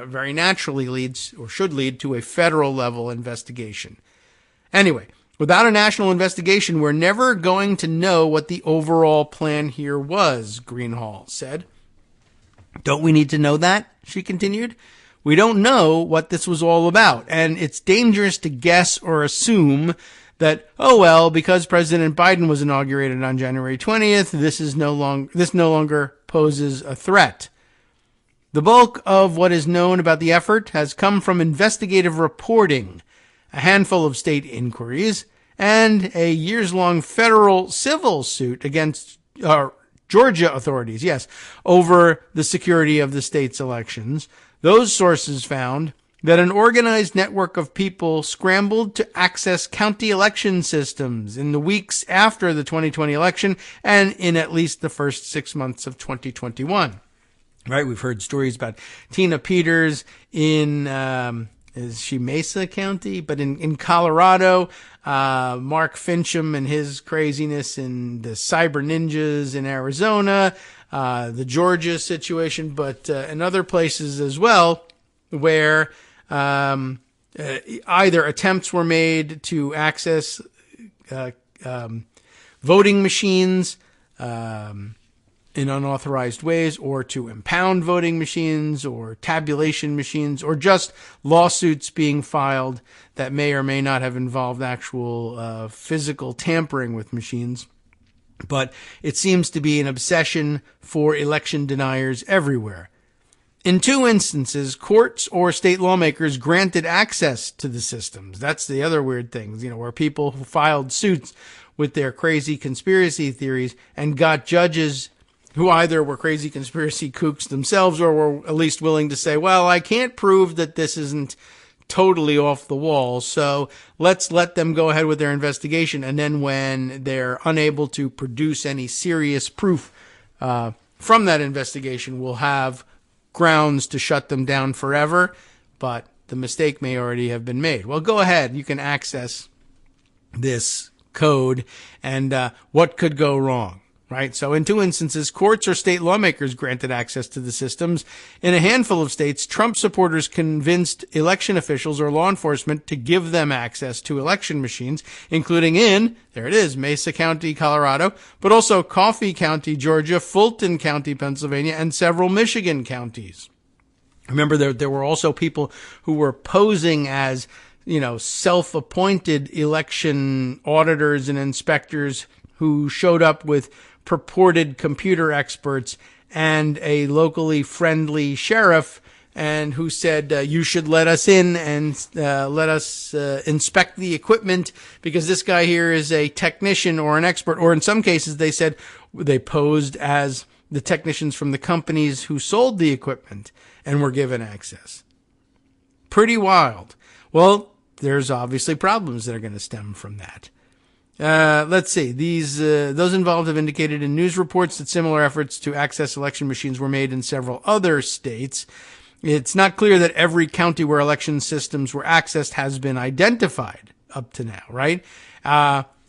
very naturally leads or should lead to a federal level investigation. Anyway, without a national investigation, we're never going to know what the overall plan here was, Greenhalgh said. Don't we need to know that? She continued. We don't know what this was all about, and it's dangerous to guess or assume that, oh well, because President Biden was inaugurated on January 20th, this no longer poses a threat. The bulk of what is known about the effort has come from investigative reporting, a handful of state inquiries, and a years-long federal civil suit against Georgia authorities, yes, over the security of the state's elections. Those sources found that an organized network of people scrambled to access county election systems in the weeks after the 2020 election and in at least the first 6 months of 2021. Right, we've heard stories about Tina Peters in, is she Mesa County? But in Colorado, Mark Fincham and his craziness, in the cyber ninjas in Arizona, the Georgia situation, but in other places as well, where either attempts were made to access voting machines in unauthorized ways, or to impound voting machines or tabulation machines, or just lawsuits being filed that may or may not have involved actual physical tampering with machines. But it seems to be an obsession for election deniers everywhere. In 2 instances, courts or state lawmakers granted access to the systems. That's the other weird thing, where people who filed suits with their crazy conspiracy theories and got judges who either were crazy conspiracy kooks themselves or were at least willing to say, well, I can't prove that this isn't totally off the wall, so let's let them go ahead with their investigation. And then when they're unable to produce any serious proof from that investigation, we'll have grounds to shut them down forever. But the mistake may already have been made. Well, go ahead. You can access this code, and what could go wrong? Right? So in 2 instances, courts or state lawmakers granted access to the systems. In a handful of states, Trump supporters convinced election officials or law enforcement to give them access to election machines, including in, there it is, Mesa County, Colorado, but also Coffee County, Georgia, Fulton County, Pennsylvania, and several Michigan counties. Remember, there were also people who were posing as, self-appointed election auditors and inspectors who showed up with purported computer experts and a locally friendly sheriff, and who said, you should let us in and let us inspect the equipment because this guy here is a technician or an expert. Or in some cases, they said they posed as the technicians from the companies who sold the equipment and were given access. Pretty wild. Well, there's obviously problems that are going to stem from that. Let's see. Those involved have indicated in news reports that similar efforts to access election machines were made in several other states. It's not clear that every county where election systems were accessed has been identified up to now, right?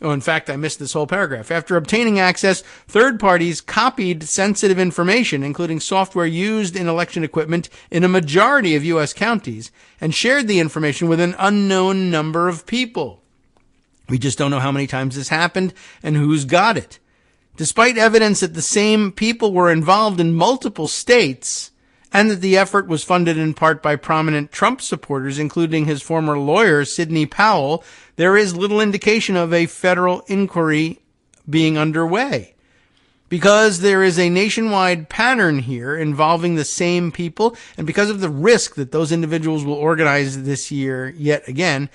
In fact, I missed this whole paragraph. After obtaining access, third parties copied sensitive information, including software used in election equipment in a majority of U.S. counties, and shared the information with an unknown number of people. We just don't know how many times this happened and who's got it. Despite evidence that the same people were involved in multiple states and that the effort was funded in part by prominent Trump supporters, including his former lawyer, Sidney Powell, there is little indication of a federal inquiry being underway. Because there is a nationwide pattern here involving the same people, and because of the risk that those individuals will organize this year yet again,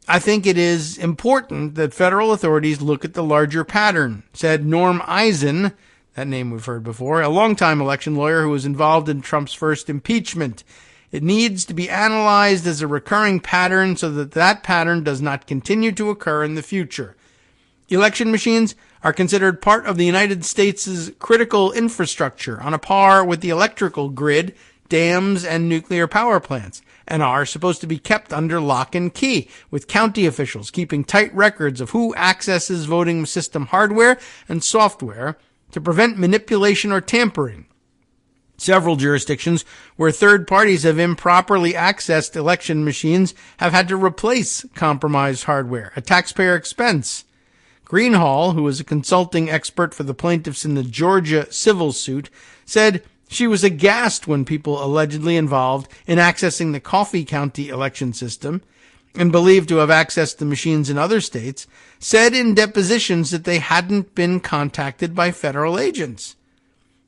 I think it is important that federal authorities look at the larger pattern, said Norm Eisen, that name we've heard before, a longtime election lawyer who was involved in Trump's first impeachment. It needs to be analyzed as a recurring pattern so that that pattern does not continue to occur in the future. Election machines are considered part of the United States' critical infrastructure on a par with the electrical grid, dams, and nuclear power plants, and are supposed to be kept under lock and key, with county officials keeping tight records of who accesses voting system hardware and software to prevent manipulation or tampering. Several jurisdictions where third parties have improperly accessed election machines have had to replace compromised hardware, a taxpayer expense. Greenhall, who is a consulting expert for the plaintiffs in the Georgia civil suit, said she was aghast when people allegedly involved in accessing the Coffee County election system and believed to have accessed the machines in other states, said in depositions that they hadn't been contacted by federal agents.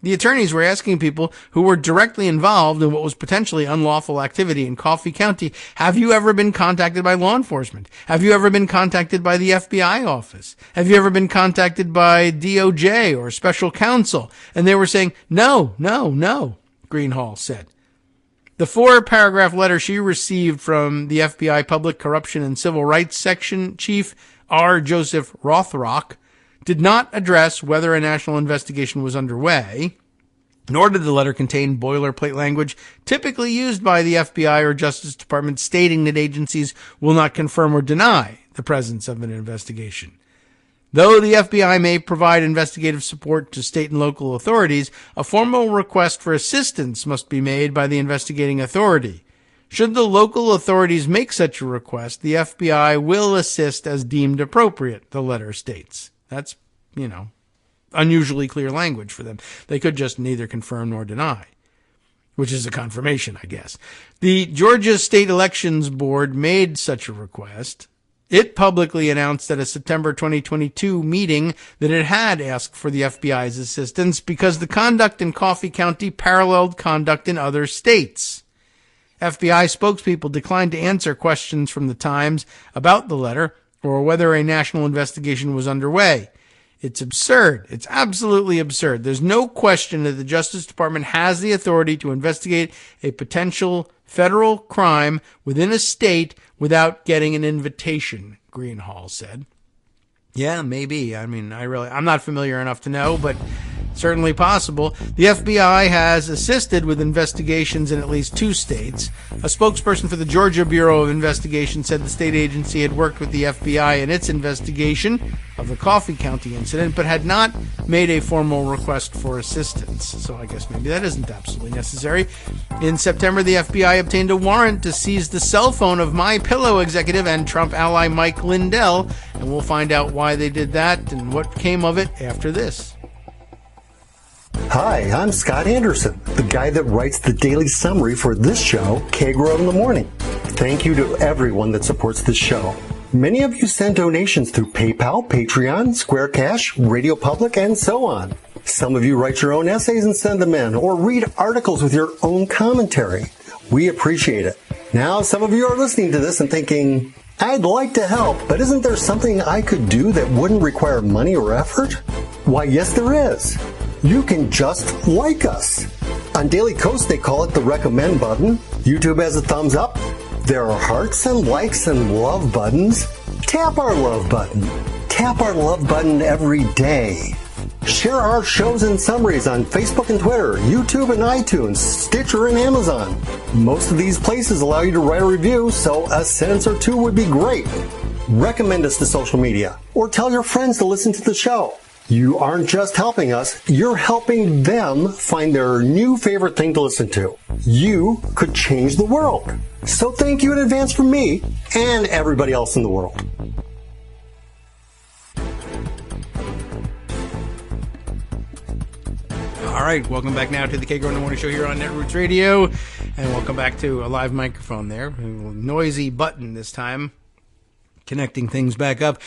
The attorneys were asking people who were directly involved in what was potentially unlawful activity in Coffee County, have you ever been contacted by law enforcement? Have you ever been contacted by the FBI office? Have you ever been contacted by DOJ or special counsel? And they were saying, no, Greenhall said. The 4-paragraph letter she received from the FBI Public Corruption and Civil Rights Section Chief R. Joseph Rothrock did not address whether a national investigation was underway, nor did the letter contain boilerplate language typically used by the FBI or Justice Department stating that agencies will not confirm or deny the presence of an investigation. Though the FBI may provide investigative support to state and local authorities, a formal request for assistance must be made by the investigating authority. Should the local authorities make such a request, the FBI will assist as deemed appropriate, the letter states. That's unusually clear language for them. They could just neither confirm nor deny, which is a confirmation, I guess. The Georgia State Elections Board made such a request. It publicly announced at a September 2022 meeting that it had asked for the FBI's assistance because the conduct in Coffee County paralleled conduct in other states. FBI spokespeople declined to answer questions from the Times about the letter or whether a national investigation was underway. It's absurd. It's absolutely absurd. There's no question that the Justice Department has the authority to investigate a potential federal crime within a state without getting an invitation, Greenhall said. Yeah, maybe. I'm not familiar enough to know, but certainly possible. The FBI has assisted with investigations in at least 2 states. A spokesperson for the Georgia Bureau of Investigation said the state agency had worked with the FBI in its investigation of the Coffee County incident, but had not made a formal request for assistance. So I guess maybe that isn't absolutely necessary. In September, the FBI obtained a warrant to seize the cell phone of MyPillow executive and Trump ally Mike Lindell, and we'll find out why they did that and what came of it after this. Hi, I'm Scott Anderson, the guy that writes the daily summary for this show, Kagro in the Morning. Thank you to everyone that supports this show. Many of you send donations through PayPal, Patreon, Square Cash, Radio Public, and so on. Some of you write your own essays and send them in, or read articles with your own commentary. We appreciate it. Now, some of you are listening to this and thinking, I'd like to help, but isn't there something I could do that wouldn't require money or effort? Why, yes, there is. You can just like us. On Daily Kos, they call it the recommend button. YouTube has a thumbs up. There are hearts and likes and love buttons. Tap our love button. Tap our love button every day. Share our shows and summaries on Facebook and Twitter, YouTube and iTunes, Stitcher and Amazon. Most of these places allow you to write a review, so a sentence or 2 would be great. Recommend us to social media, or tell your friends to listen to the show. You aren't just helping us, you're helping them find their new favorite thing to listen to. You could change the world. So thank you in advance from me and everybody else in the world. All right, welcome back now to the Kagro in the Morning Show here on Netroots Radio. And welcome back to a live microphone there. A noisy button this time, connecting things back up.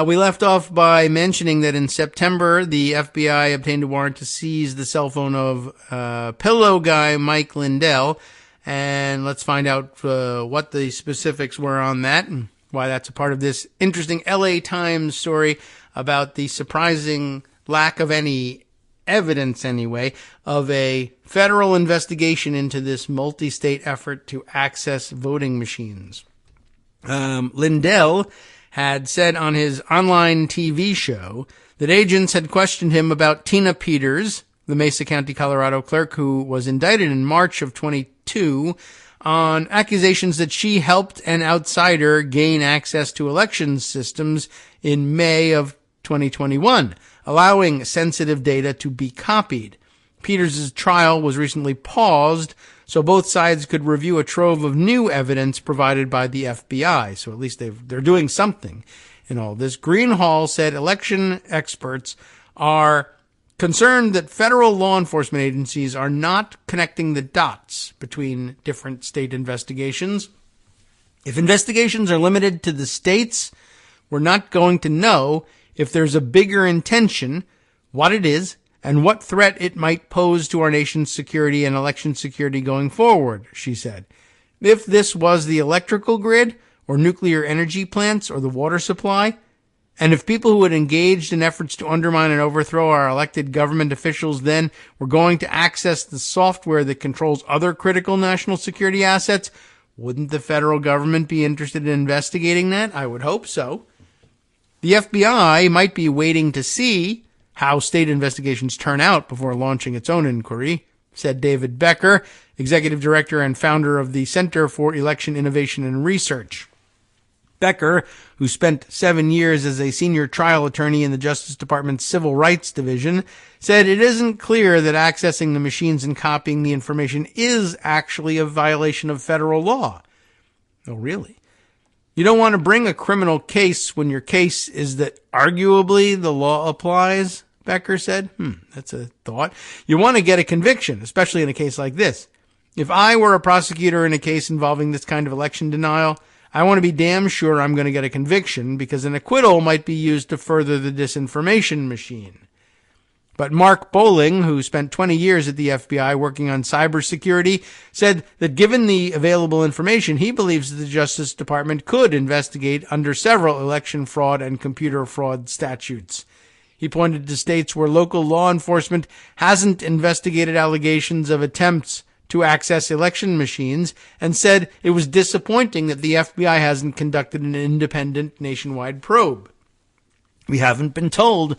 We left off by mentioning that in September, the FBI obtained a warrant to seize the cell phone of pillow guy Mike Lindell. And let's find out what the specifics were on that and why that's a part of this interesting LA Times story about the surprising lack of any evidence, anyway, of a federal investigation into this multi-state effort to access voting machines. Lindell had said on his online TV show that agents had questioned him about Tina Peters, the Mesa County, Colorado clerk who was indicted in March of 22 on accusations that she helped an outsider gain access to election systems in May of 2021, allowing sensitive data to be copied. Peters' trial was recently paused so both sides could review a trove of new evidence provided by the FBI. So at least they're doing something in all this. Greenhall said election experts are concerned that federal law enforcement agencies are not connecting the dots between different state investigations. If investigations are limited to the states, we're not going to know if there's a bigger intention, what it is, and what threat it might pose to our nation's security and election security going forward, she said. If this was the electrical grid or nuclear energy plants or the water supply, and if people who had engaged in efforts to undermine and overthrow our elected government officials then were going to access the software that controls other critical national security assets, wouldn't the federal government be interested in investigating that? I would hope so. The FBI might be waiting to see how state investigations turn out before launching its own inquiry, said David Becker, executive director and founder of the Center for Election Innovation and Research. Becker, who spent 7 years as a senior trial attorney in the Justice Department's Civil Rights Division, said it isn't clear that accessing the machines and copying the information is actually a violation of federal law. Oh, really? You don't want to bring a criminal case when your case is that arguably the law applies, Becker said. That's a thought. You want to get a conviction, especially in a case like this. If I were a prosecutor in a case involving this kind of election denial, I want to be damn sure I'm going to get a conviction because an acquittal might be used to further the disinformation machine. But Mark Bowling, who spent 20 years at the FBI working on cybersecurity, said that given the available information, he believes that the Justice Department could investigate under several election fraud and computer fraud statutes. He pointed to states where local law enforcement hasn't investigated allegations of attempts to access election machines and said it was disappointing that the FBI hasn't conducted an independent nationwide probe. We haven't been told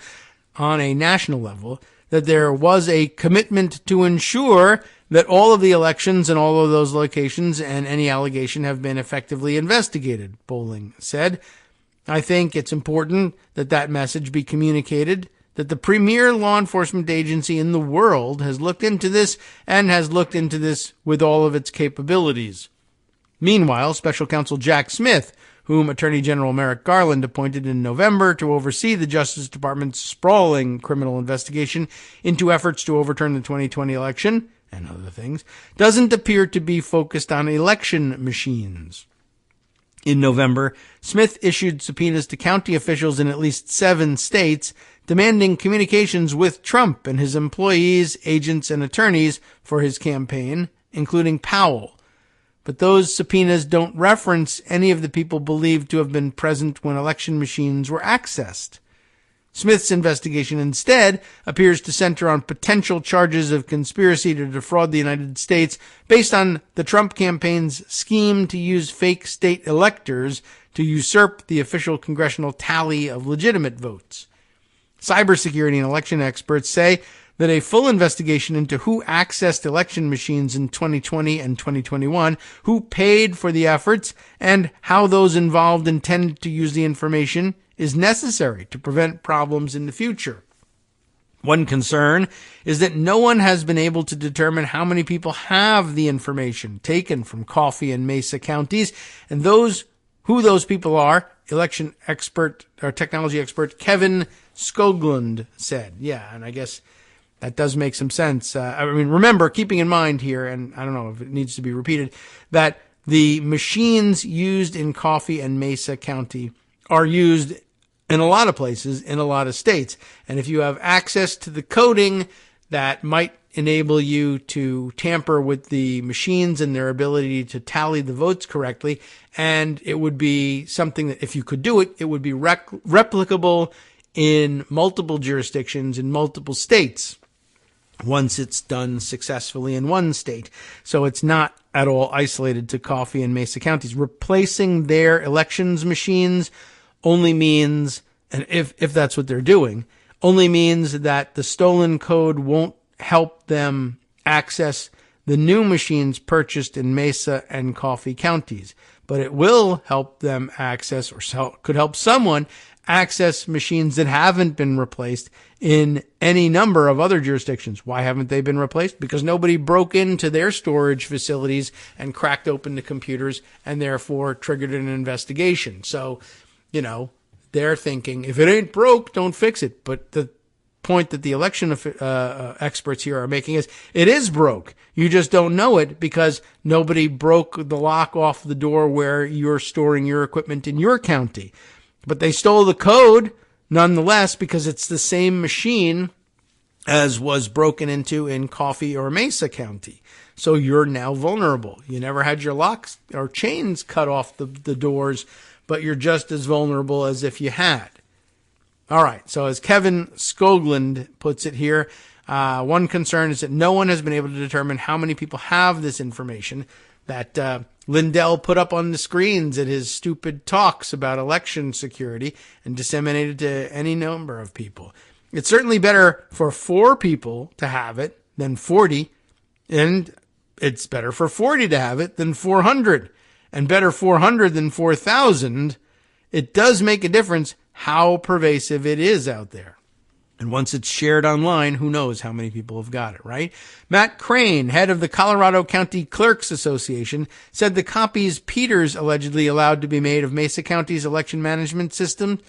on a national level that there was a commitment to ensure that all of the elections in all of those locations and any allegation have been effectively investigated, Bowling said. I think it's important that that message be communicated, that the premier law enforcement agency in the world has looked into this and has looked into this with all of its capabilities. Meanwhile, Special Counsel Jack Smith, whom Attorney General Merrick Garland appointed in November to oversee the Justice Department's sprawling criminal investigation into efforts to overturn the 2020 election, and other things, doesn't appear to be focused on election machines. In November, Smith issued subpoenas to county officials in at least 7 states, demanding communications with Trump and his employees, agents, and attorneys for his campaign, including Powell. But those subpoenas don't reference any of the people believed to have been present when election machines were accessed. Smith's investigation instead appears to center on potential charges of conspiracy to defraud the United States based on the Trump campaign's scheme to use fake state electors to usurp the official congressional tally of legitimate votes. Cybersecurity and election experts say that a full investigation into who accessed election machines in 2020 and 2021, who paid for the efforts, and how those involved intended to use the information is necessary to prevent problems in the future. One concern is that no one has been able to determine how many people have the information taken from Coffee and Mesa counties, and who those people are, election expert or technology expert Kevin Skoglund said. Yeah, and I guess that does make some sense. Remember, keeping in mind here, and I don't know if it needs to be repeated, that the machines used in Coffee and Mesa County are used in a lot of places, in a lot of states. And if you have access to the coding that might enable you to tamper with the machines and their ability to tally the votes correctly, and it would be something that if you could do it, it would be replicable in multiple jurisdictions in multiple states once it's done successfully in one state. So it's not at all isolated to Coffee and Mesa counties. Replacing their elections machines only means, and if that's what they're doing, only means that the stolen code won't help them access the new machines purchased in Mesa and Coffee counties. But it will help them access, or could help someone access machines that haven't been replaced in any number of other jurisdictions. Why haven't they been replaced? Because nobody broke into their storage facilities and cracked open the computers and therefore triggered an investigation. So, they're thinking, if it ain't broke, don't fix it. But the point that the election experts here are making is it is broke. You just don't know it because nobody broke the lock off the door where you're storing your equipment in your county. But they stole the code nonetheless because it's the same machine as was broken into in Coffee or Mesa County. So you're now vulnerable. You never had your locks or chains cut off the doors, but you're just as vulnerable as if you had. All right. So as Kevin Skoglund puts it here, one concern is that no one has been able to determine how many people have this information that Lindell put up on the screens at his stupid talks about election security and disseminated to any number of people. It's certainly better for 4 people to have it than 40, and it's better for 40 to have it than 400, and better 400 than 4,000. It does make a difference how pervasive it is out there. And once it's shared online, who knows how many people have got it, right? Matt Crane, head of the Colorado County Clerks Association, said the copies Peters allegedly allowed to be made of Mesa County's election management system,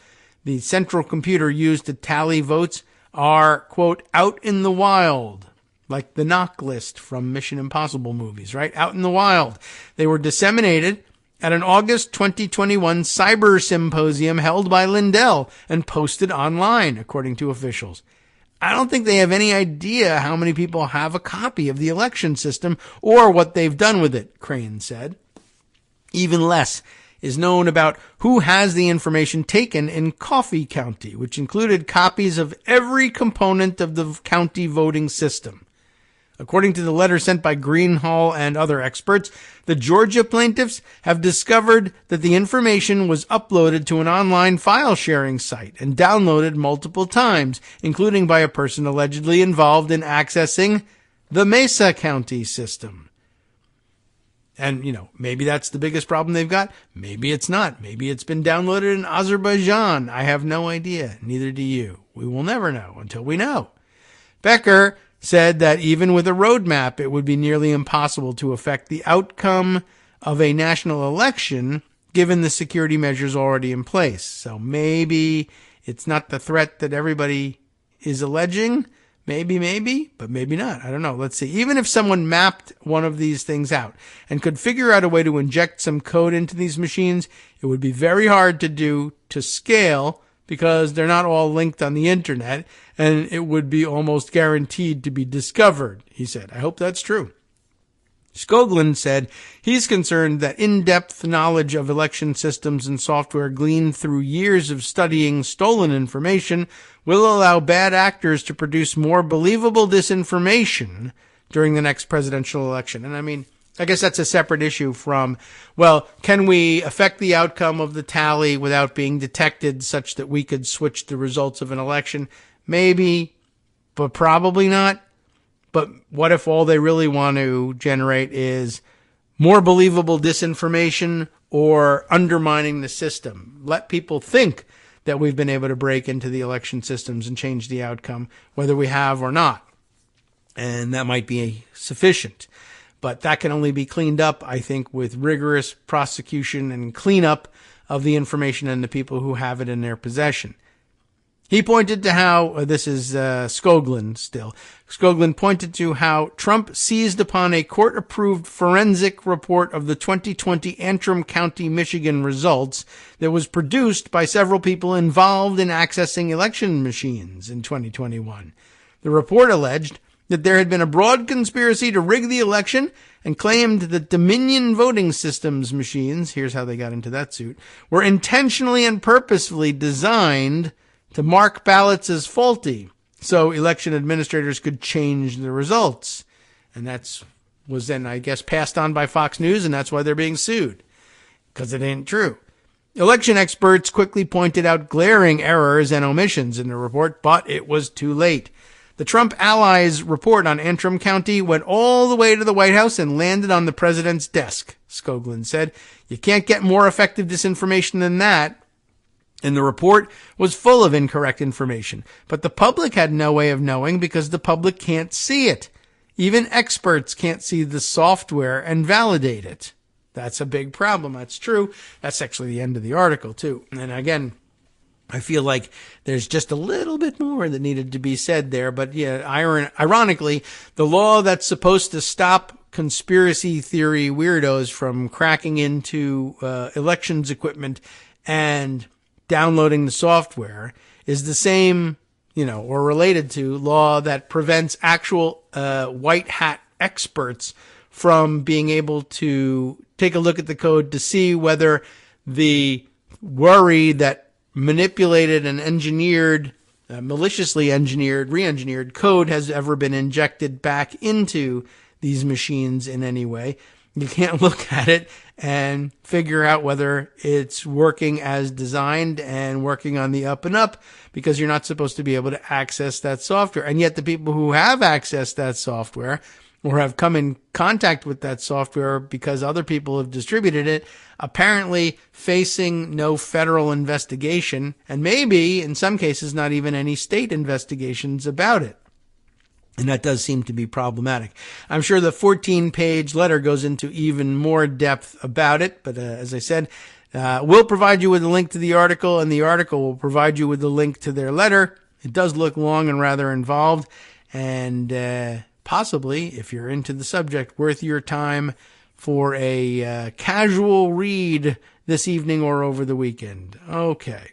the central computer used to tally votes, are, quote, out in the wild, like the knock list from Mission Impossible movies, right? Out in the wild. They were disseminated at an August 2021 cyber symposium held by Lindell and posted online, according to officials. I don't think they have any idea how many people have a copy of the election system or what they've done with it, Crane said. Even less is known about who has the information taken in Coffee County, which included copies of every component of the county voting system. According to the letter sent by Greenhall and other experts, the Georgia plaintiffs have discovered that the information was uploaded to an online file sharing site and downloaded multiple times, including by a person allegedly involved in accessing the Mesa County system. And, maybe that's the biggest problem they've got. Maybe it's not. Maybe it's been downloaded in Azerbaijan. I have no idea. Neither do you. We will never know until we know. Becker said that even with a roadmap, it would be nearly impossible to affect the outcome of a national election given the security measures already in place. So maybe it's not the threat that everybody is alleging. Maybe, but maybe not. I don't know. Let's see. Even if someone mapped one of these things out and could figure out a way to inject some code into these machines, it would be very hard to do to scale because they're not all linked on the internet, and it would be almost guaranteed to be discovered, he said. I hope that's true. Skoglund said he's concerned that in-depth knowledge of election systems and software gleaned through years of studying stolen information will allow bad actors to produce more believable disinformation during the next presidential election. And I guess that's a separate issue from, can we affect the outcome of the tally without being detected such that we could switch the results of an election? Maybe, but probably not. But what if all they really want to generate is more believable disinformation or undermining the system? Let people think that we've been able to break into the election systems and change the outcome, whether we have or not. And that might be sufficient. But that can only be cleaned up, I think, with rigorous prosecution and cleanup of the information and the people who have it in their possession. He pointed to how, this is Skoglund still, Skoglund pointed to how Trump seized upon a court-approved forensic report of the 2020 Antrim County, Michigan results that was produced by several people involved in accessing election machines in 2021. The report alleged that there had been a broad conspiracy to rig the election and claimed that Dominion voting systems machines, here's how they got into that suit, were intentionally and purposefully designed to mark ballots as faulty so election administrators could change the results. And was then, I guess, passed on by Fox News, and that's why they're being sued, because it ain't true. Election experts quickly pointed out glaring errors and omissions in the report, but it was too late. The Trump allies' report on Antrim County went all the way to the White House and landed on the president's desk, Skoglund said. You can't get more effective disinformation than that. And the report was full of incorrect information, but the public had no way of knowing because the public can't see it. Even experts can't see the software and validate it. That's a big problem. That's true. That's actually the end of the article, too. And again, I feel like there's just a little bit more that needed to be said there. But yeah, ironically, the law that's supposed to stop conspiracy theory weirdos from cracking into elections equipment and downloading the software is the same, or related to law that prevents actual white hat experts from being able to take a look at the code to see whether the worry that manipulated and engineered, maliciously engineered, re-engineered code has ever been injected back into these machines in any way. You can't look at it and figure out whether it's working as designed and working on the up and up because you're not supposed to be able to access that software. And yet the people who have accessed that software or have come in contact with that software because other people have distributed it, apparently facing no federal investigation, and maybe, in some cases, not even any state investigations about it. And that does seem to be problematic. I'm sure the 14-page letter goes into even more depth about it, but as I said, we'll provide you with a link to the article, and the article will provide you with a link to their letter. It does look long and rather involved, and possibly, if you're into the subject, worth your time for a casual read this evening or over the weekend. Okay.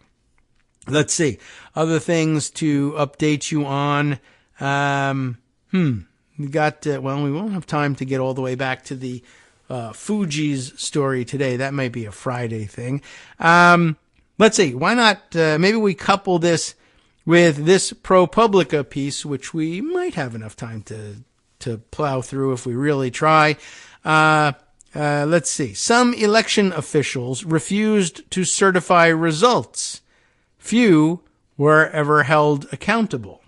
Let's see. Other things to update you on. We got, we won't have time to get all the way back to the Fuji's story today. That might be a Friday thing. Let's see. Why not, maybe we couple this with this ProPublica piece, which we might have enough time to plow through if we really try. Let's see. Some election officials refused to certify results. Few were ever held accountable.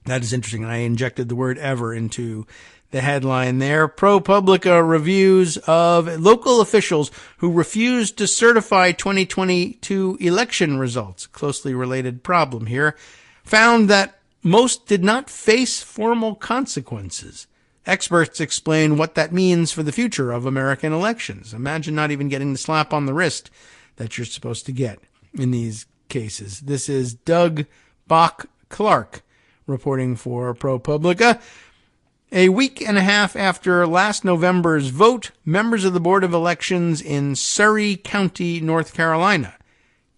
That is interesting. I injected the word ever into the headline there. ProPublica reviews of local officials who refused to certify 2022 election results, closely related problem here, found that most did not face formal consequences. Experts explain what that means for the future of American elections. Imagine not even getting the slap on the wrist that you're supposed to get in these cases. This is Doug Bach-Clark reporting for ProPublica. A week and a half after last November's vote, members of the Board of Elections in Surry County, North Carolina,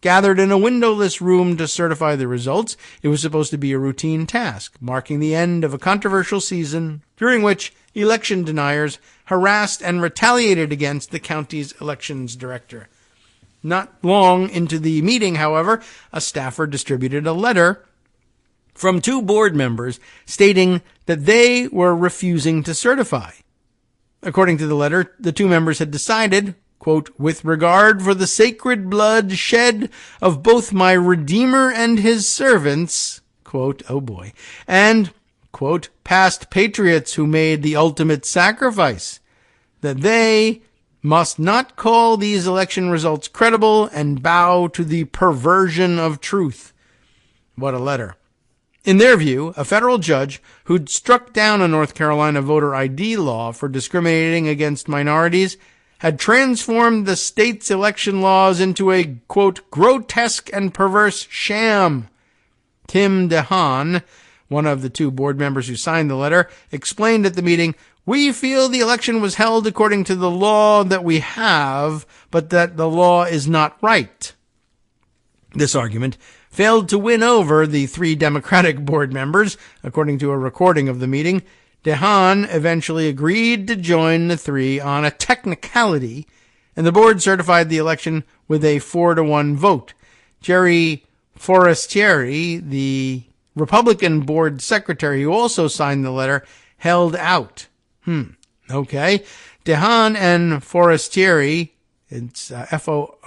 gathered in a windowless room to certify the results. It was supposed to be a routine task, marking the end of a controversial season during which election deniers harassed and retaliated against the county's elections director. Not long into the meeting, however, a staffer distributed a letter from two board members stating that they were refusing to certify. According to the letter, the two members had decided, quote, with regard for the sacred blood shed of both my Redeemer and his servants, quote, oh boy, and, quote, past patriots who made the ultimate sacrifice, that they must not call these election results credible and bow to the perversion of truth. What a letter. In their view, a federal judge who'd struck down a North Carolina voter ID law for discriminating against minorities had transformed the state's election laws into a, quote, grotesque and perverse sham. Tim DeHaan, one of the two board members who signed the letter, explained at the meeting, we feel the election was held according to the law that we have, but that the law is not right. This argument failed to win over the three Democratic board members, according to a recording of the meeting. DeHaan eventually agreed to join the three on a technicality, and the board certified the election with a 4-1 vote. Jerry Forestieri, the Republican board secretary who also signed the letter, held out. Okay. DeHaan and Forestieri, it's F-O-R-E-S-T,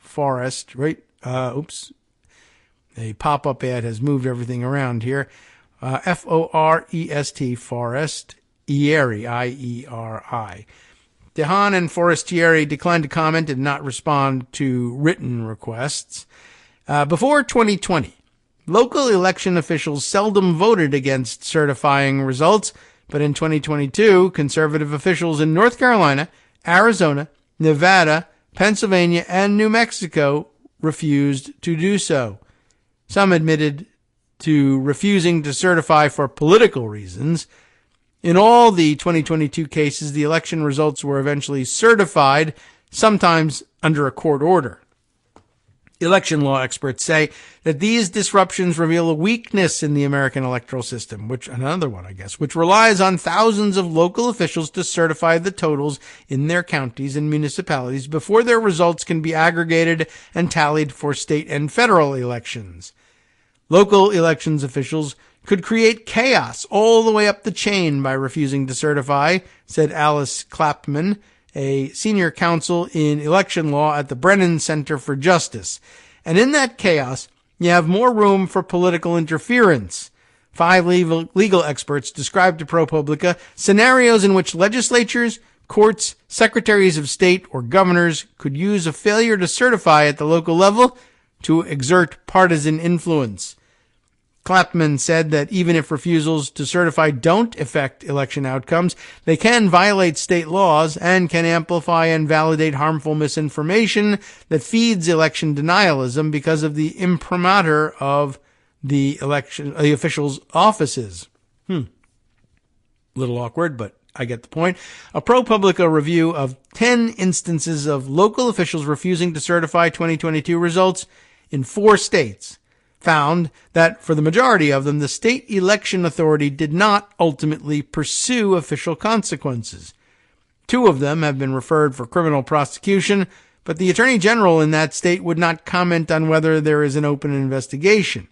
Forest, right? Oops. A pop-up ad has moved everything around here. F-O-R-E-S-T, Forest, Ieri, I-E-R-I. DeHaan and Forestieri declined to comment and not respond to written requests. Before 2020, local election officials seldom voted against certifying results, but in 2022, conservative officials in North Carolina, Arizona, Nevada, Pennsylvania, and New Mexico refused to do so. Some admitted to refusing to certify for political reasons. In all the 2022 cases, the election results were eventually certified, sometimes under a court order. Election law experts say that these disruptions reveal a weakness in the American electoral system, which relies on thousands of local officials to certify the totals in their counties and municipalities before their results can be aggregated and tallied for state and federal elections. Local elections officials could create chaos all the way up the chain by refusing to certify, said Alice Clapman, a senior counsel in election law at the Brennan Center for Justice. And in that chaos, you have more room for political interference. 5 legal experts described to ProPublica scenarios in which legislatures, courts, secretaries of state, or governors could use a failure to certify at the local level to exert partisan influence. Clapman said that even if refusals to certify don't affect election outcomes, they can violate state laws and can amplify and validate harmful misinformation that feeds election denialism because of the imprimatur of the officials' offices. Little awkward, but I get the point. A ProPublica review of 10 instances of local officials refusing to certify 2022 results in 4 states found that for the majority of them, the state election authority did not ultimately pursue official consequences. 2 of them have been referred for criminal prosecution, but the attorney general in that state would not comment on whether there is an open investigation.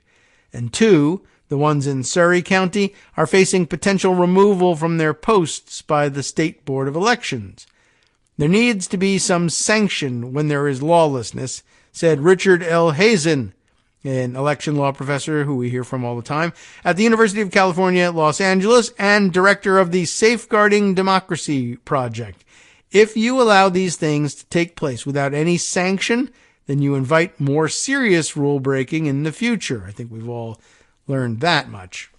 And 2, the ones in Surry County, are facing potential removal from their posts by the State Board of Elections. There needs to be some sanction when there is lawlessness, said Richard L. Hazen, an election law professor who we hear from all the time, at the University of California, Los Angeles, and director of the Safeguarding Democracy Project. If you allow these things to take place without any sanction, then you invite more serious rule breaking in the future. I think we've all learned that much.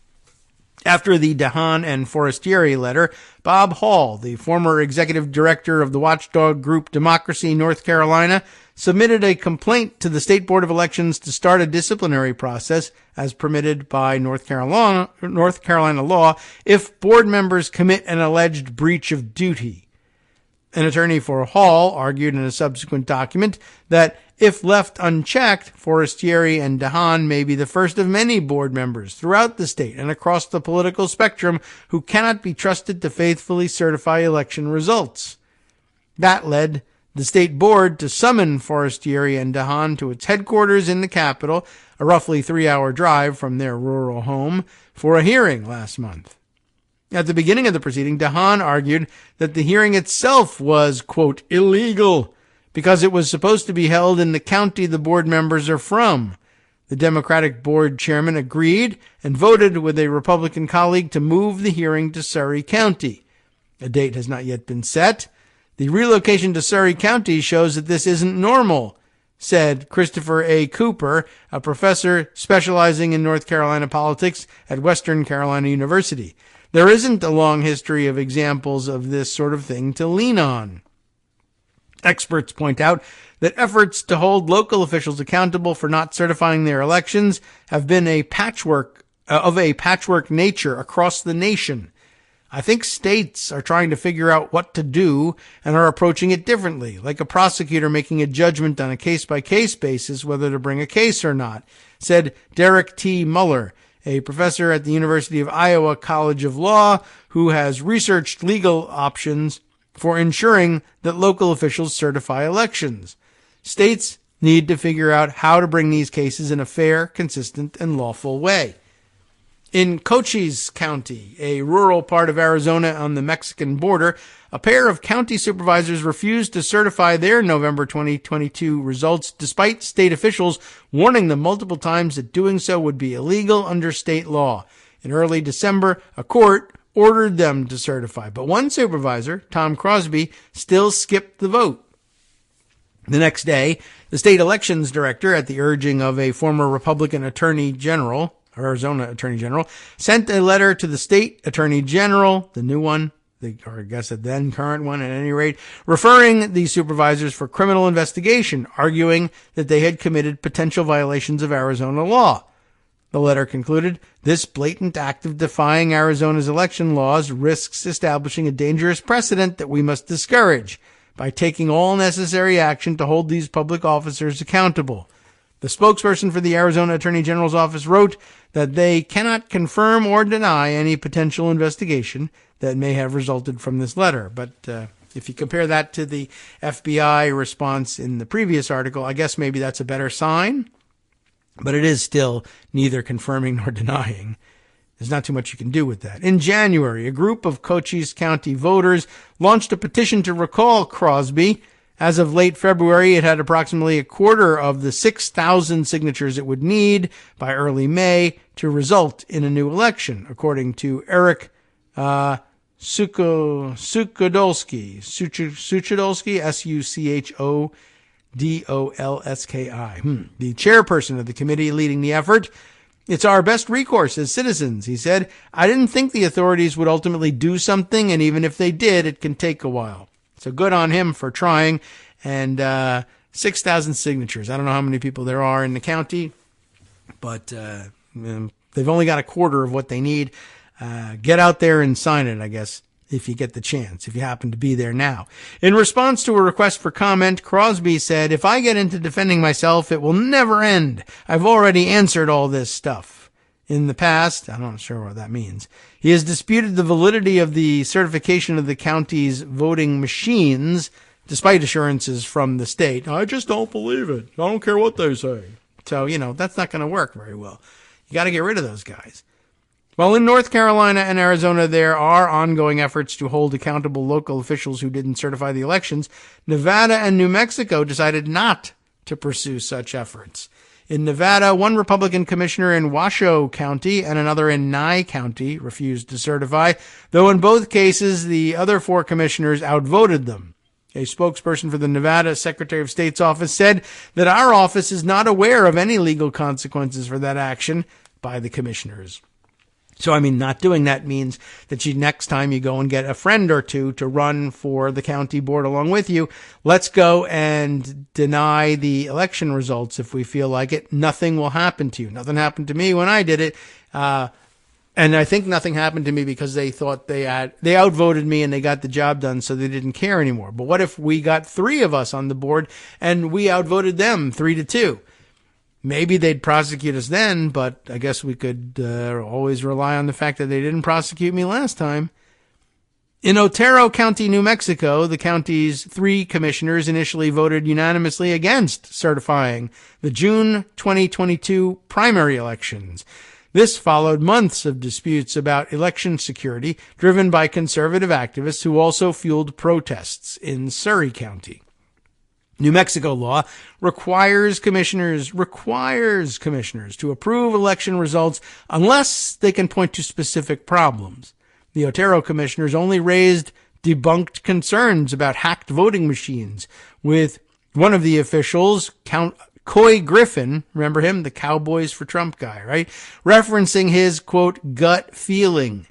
After the DeHaan and Forestieri letter, Bob Hall, the former executive director of the watchdog group Democracy North Carolina, submitted a complaint to the State Board of Elections to start a disciplinary process as permitted by North Carolina law if board members commit an alleged breach of duty. An attorney for Hall argued in a subsequent document that if left unchecked, Forestieri and DeHaan may be the first of many board members throughout the state and across the political spectrum who cannot be trusted to faithfully certify election results. That led the state board to summon Forestieri and DeHaan to its headquarters in the Capitol, a roughly 3-hour drive from their rural home, for a hearing last month. At the beginning of the proceeding, DeHaan argued that the hearing itself was, quote, illegal, because it was supposed to be held in the county the board members are from. The Democratic board chairman agreed and voted with a Republican colleague to move the hearing to Surry County. A date has not yet been set. The relocation to Surry County shows that this isn't normal, said Christopher A. Cooper, a professor specializing in North Carolina politics at Western Carolina University. There isn't a long history of examples of this sort of thing to lean on. Experts point out that efforts to hold local officials accountable for not certifying their elections have been a patchwork nature across the nation. I think states are trying to figure out what to do and are approaching it differently, like a prosecutor making a judgment on a case-by-case basis whether to bring a case or not, said Derek T. Muller, a professor at the University of Iowa College of Law who has researched legal options for ensuring that local officials certify elections. States need to figure out how to bring these cases in a fair, consistent, and lawful way. In Cochise County, a rural part of Arizona on the Mexican border, a pair of county supervisors refused to certify their November 2022 results despite state officials warning them multiple times that doing so would be illegal under state law. In early December, a court ordered them to certify, but one supervisor, Tom Crosby, still skipped the vote. The next day, the state elections director, at the urging of a former Republican Arizona Attorney General, sent a letter to the state Attorney General, the new one, or I guess the then current one at any rate, referring the supervisors for criminal investigation, arguing that they had committed potential violations of Arizona law. The letter concluded, this blatant act of defying Arizona's election laws risks establishing a dangerous precedent that we must discourage by taking all necessary action to hold these public officers accountable. The spokesperson for the Arizona Attorney General's office wrote that they cannot confirm or deny any potential investigation that may have resulted from this letter. But if you compare that to the FBI response in the previous article, I guess maybe that's a better sign. But it is still neither confirming nor denying. There's not too much you can do with that. In January, a group of Cochise County voters launched a petition to recall Crosby. As of late February, it had approximately a quarter of the 6,000 signatures it would need by early May to result in a new election, according to Eric Suchodolski, Suchodolski, the chairperson of the committee leading the effort. It's our best recourse as citizens, he said. I didn't think the authorities would ultimately do something, and even if they did, it can take a while. So good on him for trying. And 6,000 signatures. I don't know how many people there are in the county, but they've only got a quarter of what they need. Get out there and sign it, I guess, if you get the chance, if you happen to be there now. In response to a request for comment, Crosby said, if I get into defending myself, it will never end. I've already answered all this stuff. In the past, I'm not sure what that means. He has disputed the validity of the certification of the county's voting machines, despite assurances from the state. I just don't believe it. I don't care what they say. So, that's not going to work very well. You got to get rid of those guys. Well, in North Carolina and Arizona, there are ongoing efforts to hold accountable local officials who didn't certify the elections. Nevada and New Mexico decided not to pursue such efforts. In Nevada, one Republican commissioner in Washoe County and another in Nye County refused to certify, though in both cases, the other 4 commissioners outvoted them. A spokesperson for the Nevada Secretary of State's office said that our office is not aware of any legal consequences for that action by the commissioners. So, not doing that means that next time you go and get a friend or two to run for the county board along with you, let's go and deny the election results if we feel like it. Nothing will happen to you. Nothing happened to me when I did it. And I think nothing happened to me because they thought they outvoted me and they got the job done, so they didn't care anymore. But what if we got 3 of us on the board and we outvoted them 3-2? Maybe they'd prosecute us then, but I guess we could always rely on the fact that they didn't prosecute me last time. In Otero County, New Mexico, the county's 3 commissioners initially voted unanimously against certifying the June 2022 primary elections. This followed months of disputes about election security driven by conservative activists who also fueled protests in Surry County. New Mexico law requires commissioners to approve election results unless they can point to specific problems. The Otero commissioners only raised debunked concerns about hacked voting machines, with one of the officials, Coy Griffin, remember him, the Cowboys for Trump guy, right? Referencing his, quote, gut feeling.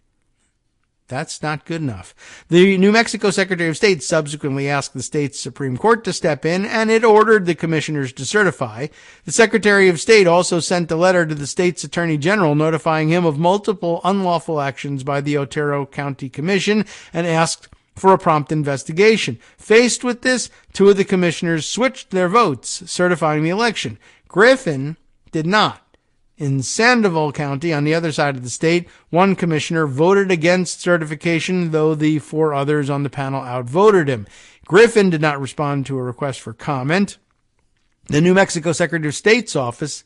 That's not good enough. The New Mexico Secretary of State subsequently asked the state's Supreme Court to step in, and it ordered the commissioners to certify. The Secretary of State also sent a letter to the state's Attorney General notifying him of multiple unlawful actions by the Otero County Commission and asked for a prompt investigation. Faced with this, 2 of the commissioners switched their votes, certifying the election. Griffin did not. In Sandoval County, on the other side of the state, one commissioner voted against certification, though the 4 others on the panel outvoted him. Griffin did not respond to a request for comment. The New Mexico Secretary of State's office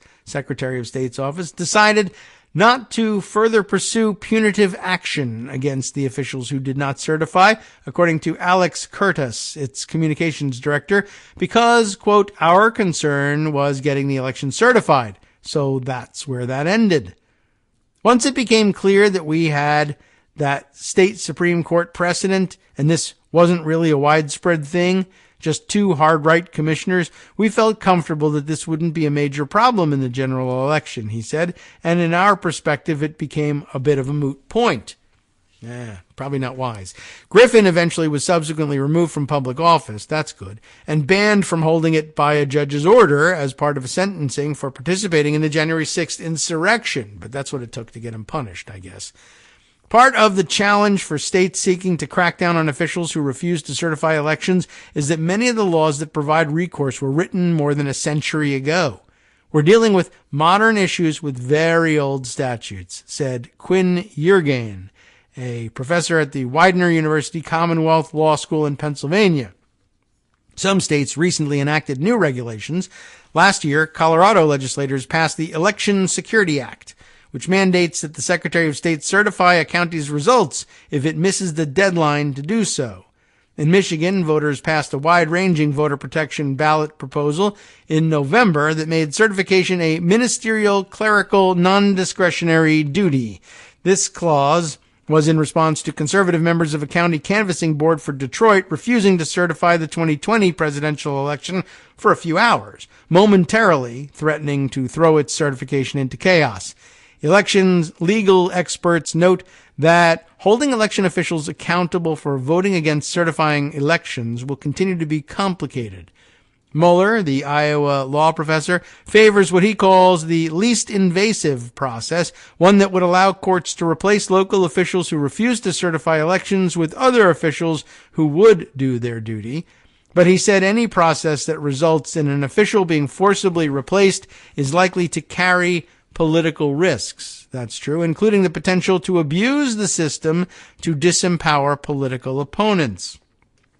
decided not to further pursue punitive action against the officials who did not certify, according to Alex Curtis, its communications director, because, quote, our concern was getting the election certified. So that's where that ended. Once it became clear that we had that state Supreme Court precedent, and this wasn't really a widespread thing, just 2 hard-right commissioners, we felt comfortable that this wouldn't be a major problem in the general election, he said, and in our perspective, it became a bit of a moot point. Probably not wise. Griffin eventually was subsequently removed from public office, that's good, and banned from holding it by a judge's order as part of a sentencing for participating in the January 6th insurrection. But that's what it took to get him punished, I guess. Part of the challenge for states seeking to crack down on officials who refuse to certify elections is that many of the laws that provide recourse were written more than a century ago. We're dealing with modern issues with very old statutes, said Quinn Yergain, a professor at the Widener University Commonwealth Law School in Pennsylvania. Some states recently enacted new regulations. Last year, Colorado legislators passed the Election Security Act, which mandates that the Secretary of State certify a county's results if it misses the deadline to do so. In Michigan, voters passed a wide-ranging voter protection ballot proposal in November that made certification a ministerial, clerical, non-discretionary duty. This clause was in response to conservative members of a county canvassing board for Detroit refusing to certify the 2020 presidential election for a few hours, momentarily threatening to throw its certification into chaos. Elections legal experts note that holding election officials accountable for voting against certifying elections will continue to be complicated. Mueller, the Iowa law professor, favors what he calls the least invasive process, one that would allow courts to replace local officials who refuse to certify elections with other officials who would do their duty. But he said any process that results in an official being forcibly replaced is likely to carry political risks. That's true, including the potential to abuse the system to disempower political opponents.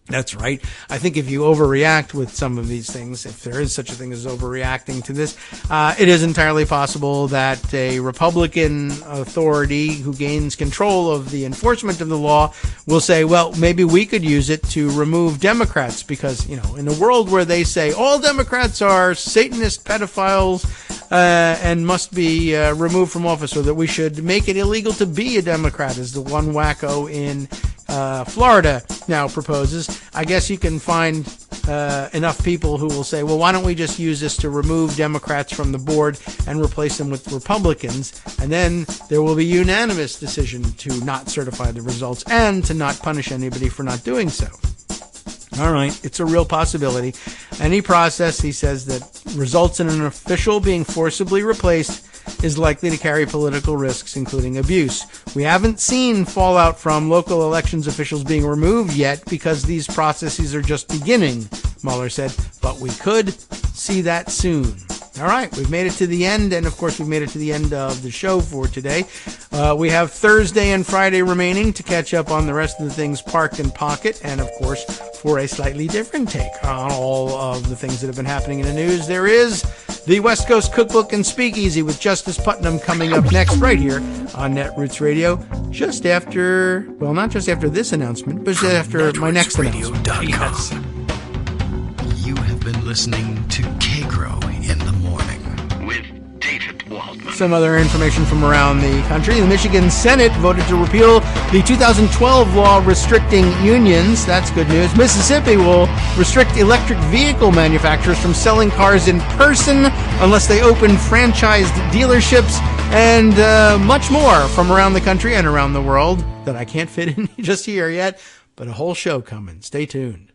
That's right. I think if you overreact with some of these things, if there is such a thing as overreacting to this, it is entirely possible that a Republican authority who gains control of the enforcement of the law will say, well, maybe we could use it to remove Democrats because, in a world where they say all Democrats are Satanist pedophiles and must be removed from office, or that we should make it illegal to be a Democrat, as the one wacko in Florida now proposes. I guess you can find enough people who will say, well, why don't we just use this to remove Democrats from the board and replace them with Republicans? And then there will be a unanimous decision to not certify the results and to not punish anybody for not doing so. All right, it's a real possibility. Any process, he says, that results in an official being forcibly replaced is likely to carry political risks, including abuse. We haven't seen fallout from local elections officials being removed yet because these processes are just beginning, Mueller said, but we could see that soon. All right, we've made it to the end, and of course we've made it to the end of the show for today. We have Thursday and Friday remaining to catch up on the rest of the things parked in pocket, and of course, for a slightly different take on all of the things that have been happening in the news, there is the West Coast Cookbook and Speakeasy with Justice Putnam coming up next right here on Netroots Radio, just after, well, not just after this announcement, but just after my next announcement. Yes. You have been listening to Kagro in the morning with David Waldman. Some other information from around the country. The Michigan Senate voted to repeal the 2012 law restricting unions. That's good news. Mississippi will restrict electric vehicle manufacturers from selling cars in person unless they open franchised dealerships, and much more from around the country and around the world that I can't fit in just here yet, but a whole show coming. Stay tuned.